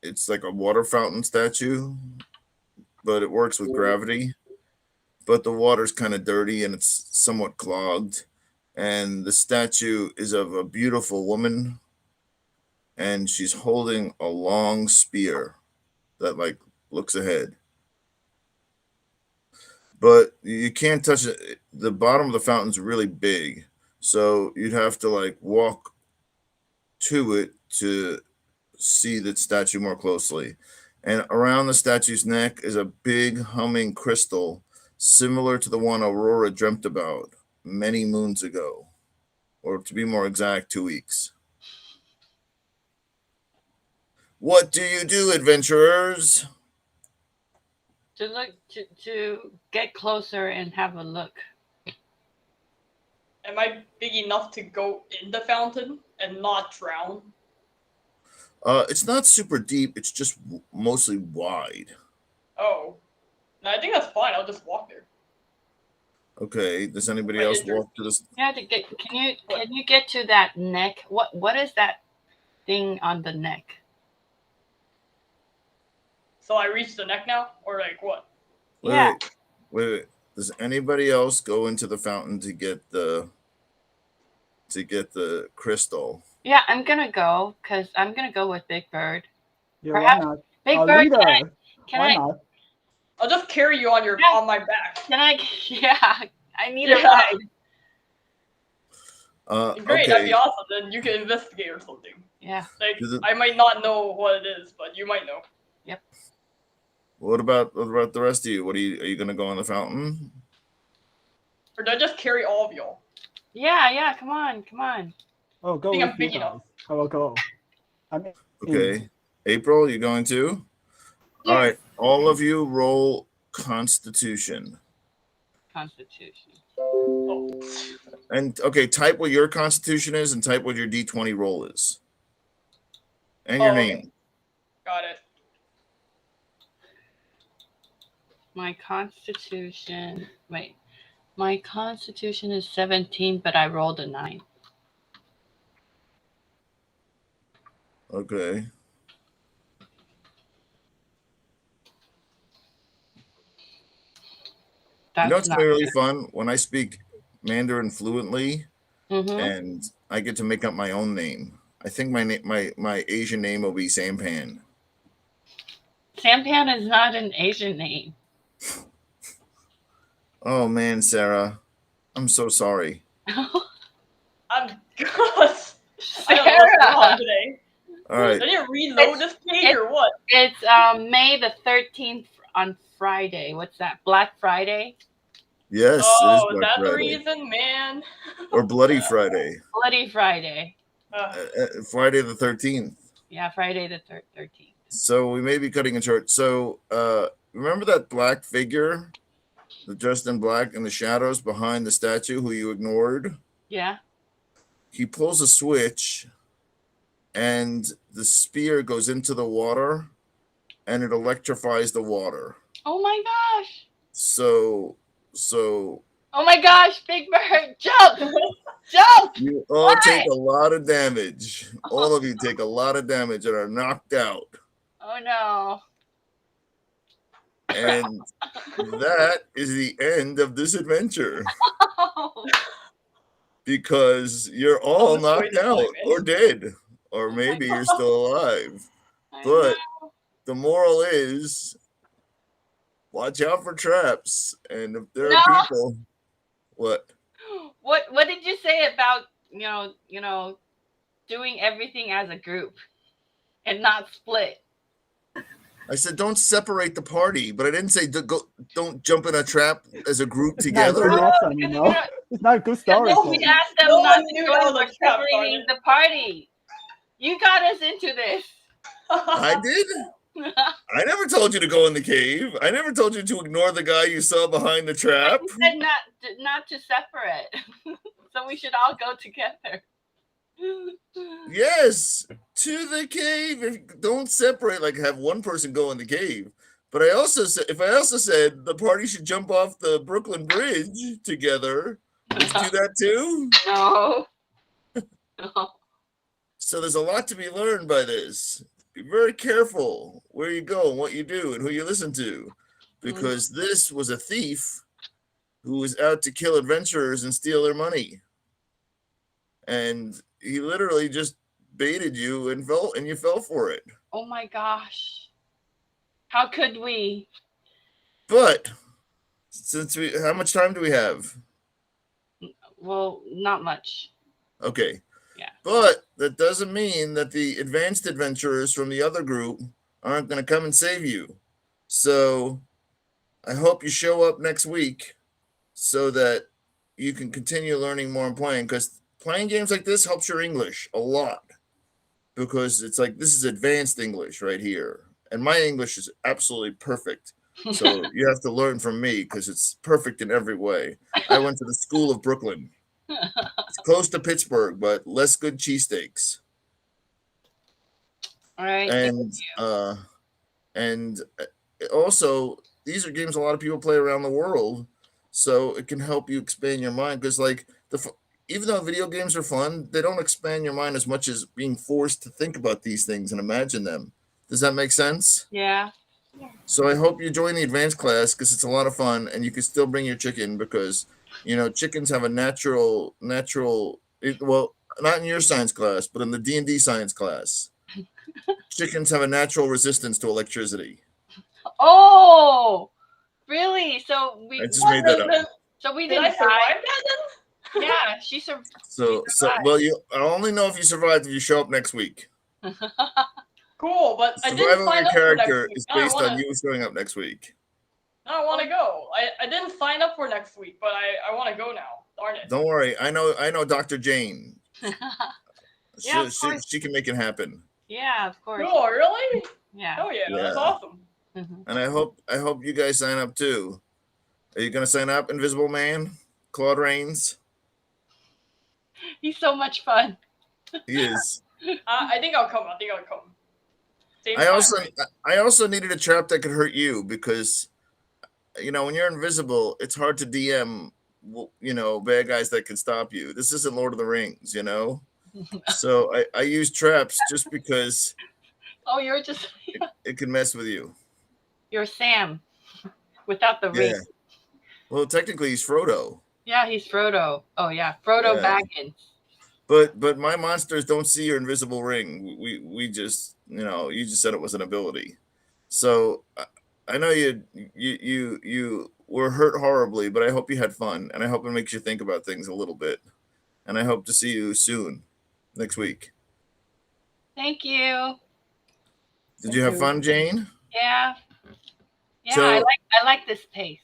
it's like a water fountain statue, but it works with gravity. But the water's kind of dirty and it's somewhat clogged, and the statue is of a beautiful woman, and she's holding a long spear that like looks ahead. But you can't touch it. The bottom of the fountain's really big, so you'd have to like walk to it to see the statue more closely. And around the statue's neck is a big humming crystal, similar to the one Aurora dreamt about many moons ago, or to be more exact, 2 weeks. What do you do, adventurers? To look to get closer and have a look. Am I big enough to go in the fountain and not drown? It's not super deep. It's just mostly wide. Oh, no, I think that's fine. I'll just walk there. Okay. Does anybody Wait, else is there- walk to this? Yeah, can you get to that neck? What is that thing on the neck? So I reach the neck now, or like what? Yeah. Wait. Does anybody else go into the fountain to get the crystal? Yeah, I'm gonna go because I'm gonna go with Big Bird. Yeah, why Perhaps not? Big Our Bird, leader. can Why I not? I'll just carry you on on my back. can I yeah, I need a Yeah. ride. Great, that'd Okay. be awesome. Then you can investigate or something. Yeah. Like Does it- I might not know what it is, but you might know. What about the rest of you? Are you gonna go on the fountain? Or do I just carry all of y'all? Yeah, come on. Oh, go think with I'm big you guys. enough. I will go. I mean, Okay. April, you going too? All right. All of you roll Constitution. Constitution. Oh. And okay, type what your Constitution is and type what your D20 roll is. And your Okay. name. Got it. My constitution is 17, but I rolled a 9. Okay. That's You know what's not gonna be really good. fun? When I speak Mandarin fluently Mhm. and I get to make up my own name. I think my Asian name will be Sampan. Sampan is not an Asian name. Oh man, Sarah. I'm so sorry. I'm gosh. I don't know what's going on today. All right. I didn't reload this page or what? It's May the 13th on Friday. What's that? Black Friday? Yes, Oh, it is is Black that the Friday. reason, man? Or Bloody Friday. Bloody Friday. Friday the 13th. Yeah, Friday the 13th. So we may be cutting it short. So remember that black figure, the dressed in black in the shadows behind the statue who you ignored? Yeah. He pulls a switch and the spear goes into the water and it electrifies the water. Oh my gosh. So Oh my gosh, Big Bird, jump! Jump! You all take a lot of damage. All of you take a lot of damage and are knocked out. Oh no. And that is the end of this adventure. Because you're all knocked out or dead. Or maybe you're still alive. But the moral is watch out for traps. And if there are people, what? What did you say about doing everything as a group and not split? I said don't separate the party, but I didn't say don't jump in a trap as a group together. It's not a good story. We asked them not to join for separating the party. You got us into this. I did? I never told you to go in the cave. I never told you to ignore the guy you saw behind the trap. You said not to separate. So we should all go together. Yes, to the cave. Don't separate, like have one person go in the cave. But I also said the party should jump off the Brooklyn Bridge together, would you do that too? No. No. So there's a lot to be learned by this. Be very careful where you go and what you do and who you listen to, because this was a thief who was out to kill adventurers and steal their money. And he literally just baited you and you fell for it. Oh my gosh. How could we? But how much time do we have? Well, not much. Okay. Yeah. But that doesn't mean that the advanced adventurers from the other group aren't going to come and save you. So I hope you show up next week so that you can continue learning more and playing, because playing games like this helps your English a lot, because it's like this is advanced English right here. And my English is absolutely perfect. So you have to learn from me because it's perfect in every way. I went to the School of Brooklyn. It's close to Pittsburgh, but less good cheesesteaks. All right. And also, these are games a lot of people play around the world, so it can help you expand your mind. Because like even though video games are fun, they don't expand your mind as much as being forced to think about these things and imagine them. Does that make sense? Yeah. So I hope you join the advanced class because it's a lot of fun, and you can still bring your chicken because chickens have a natural. Well, not in your science class, but in the D&D science class, chickens have a natural resistance to electricity. Oh, really? So we I just made that up. So we Did didn't I survive die. that then? Yeah, she survived. So well, I'll only know if you survived if you show up next week. Cool, but I didn't Survival of sign your up for next character week. is Now I based wanna- on you showing up next week. Now I want to go. I didn't sign up for next week, but I want to go now. Darn it. Don't worry, I know Dr. Jane. Yeah, of course. She can make it happen. Yeah, of course. Cool, really? Yeah. Oh yeah, that's Yeah. awesome. And I hope you guys sign up too. Are you gonna sign up, Invisible Man? Claude Rains? He's so much fun. He is. I think I'll come. Same I time, right? also needed a trap that could hurt you because when you're invisible, it's hard to DM bad guys that can stop you. This isn't Lord of the Rings, So I use traps just because Oh, you're just it can mess with you. you're Sam without the ring. Yeah. Well, technically he's Frodo. Yeah, he's Frodo. Oh yeah, Frodo Yeah. Baggins. But my monsters don't see your invisible ring. We just you just said it was an ability. So I know you were hurt horribly, but I hope you had fun, and I hope it makes you think about things a little bit. And I hope to see you soon, next week. Thank you. Did you have fun, Jane? Yeah. Yeah, So- I like this pace.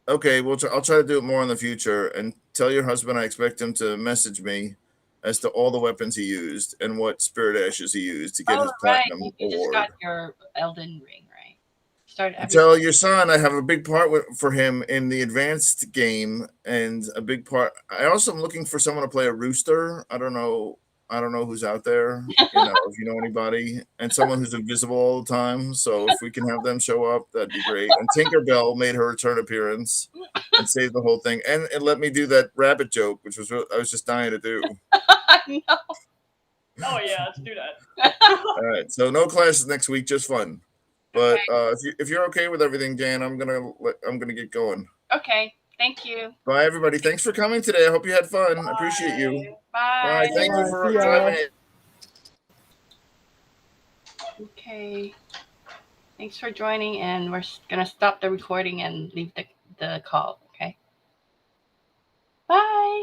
Okay, well, I'll try to do it more in the future. And tell your husband I expect him to message me as to all the weapons he used and what spirit ashes he used to get his Right. platinum You just award. got your Elden Ring, right? Tell your son I have a big part for him in the advanced game, and a big part. I also am looking for someone to play a rooster. I don't know I don't know who's out there. If you know anybody, and someone who's invisible all the time. So if we can have them show up, that'd be great. And Tinkerbell made her return appearance and saved the whole thing, and let me do that rabbit joke, which was I was just dying to do. I know. Oh yeah, let's do that. All right, so no classes next week, just fun. But if you're okay with everything, Jan, I'm gonna get going. Okay. Thank you. Bye, everybody. Thanks for coming today. I hope you had fun. I appreciate you. Bye. Bye. Thank you Bye. for See ya. driving it. Okay. Thanks for joining, and we're gonna stop the recording and leave the call. Okay. Bye.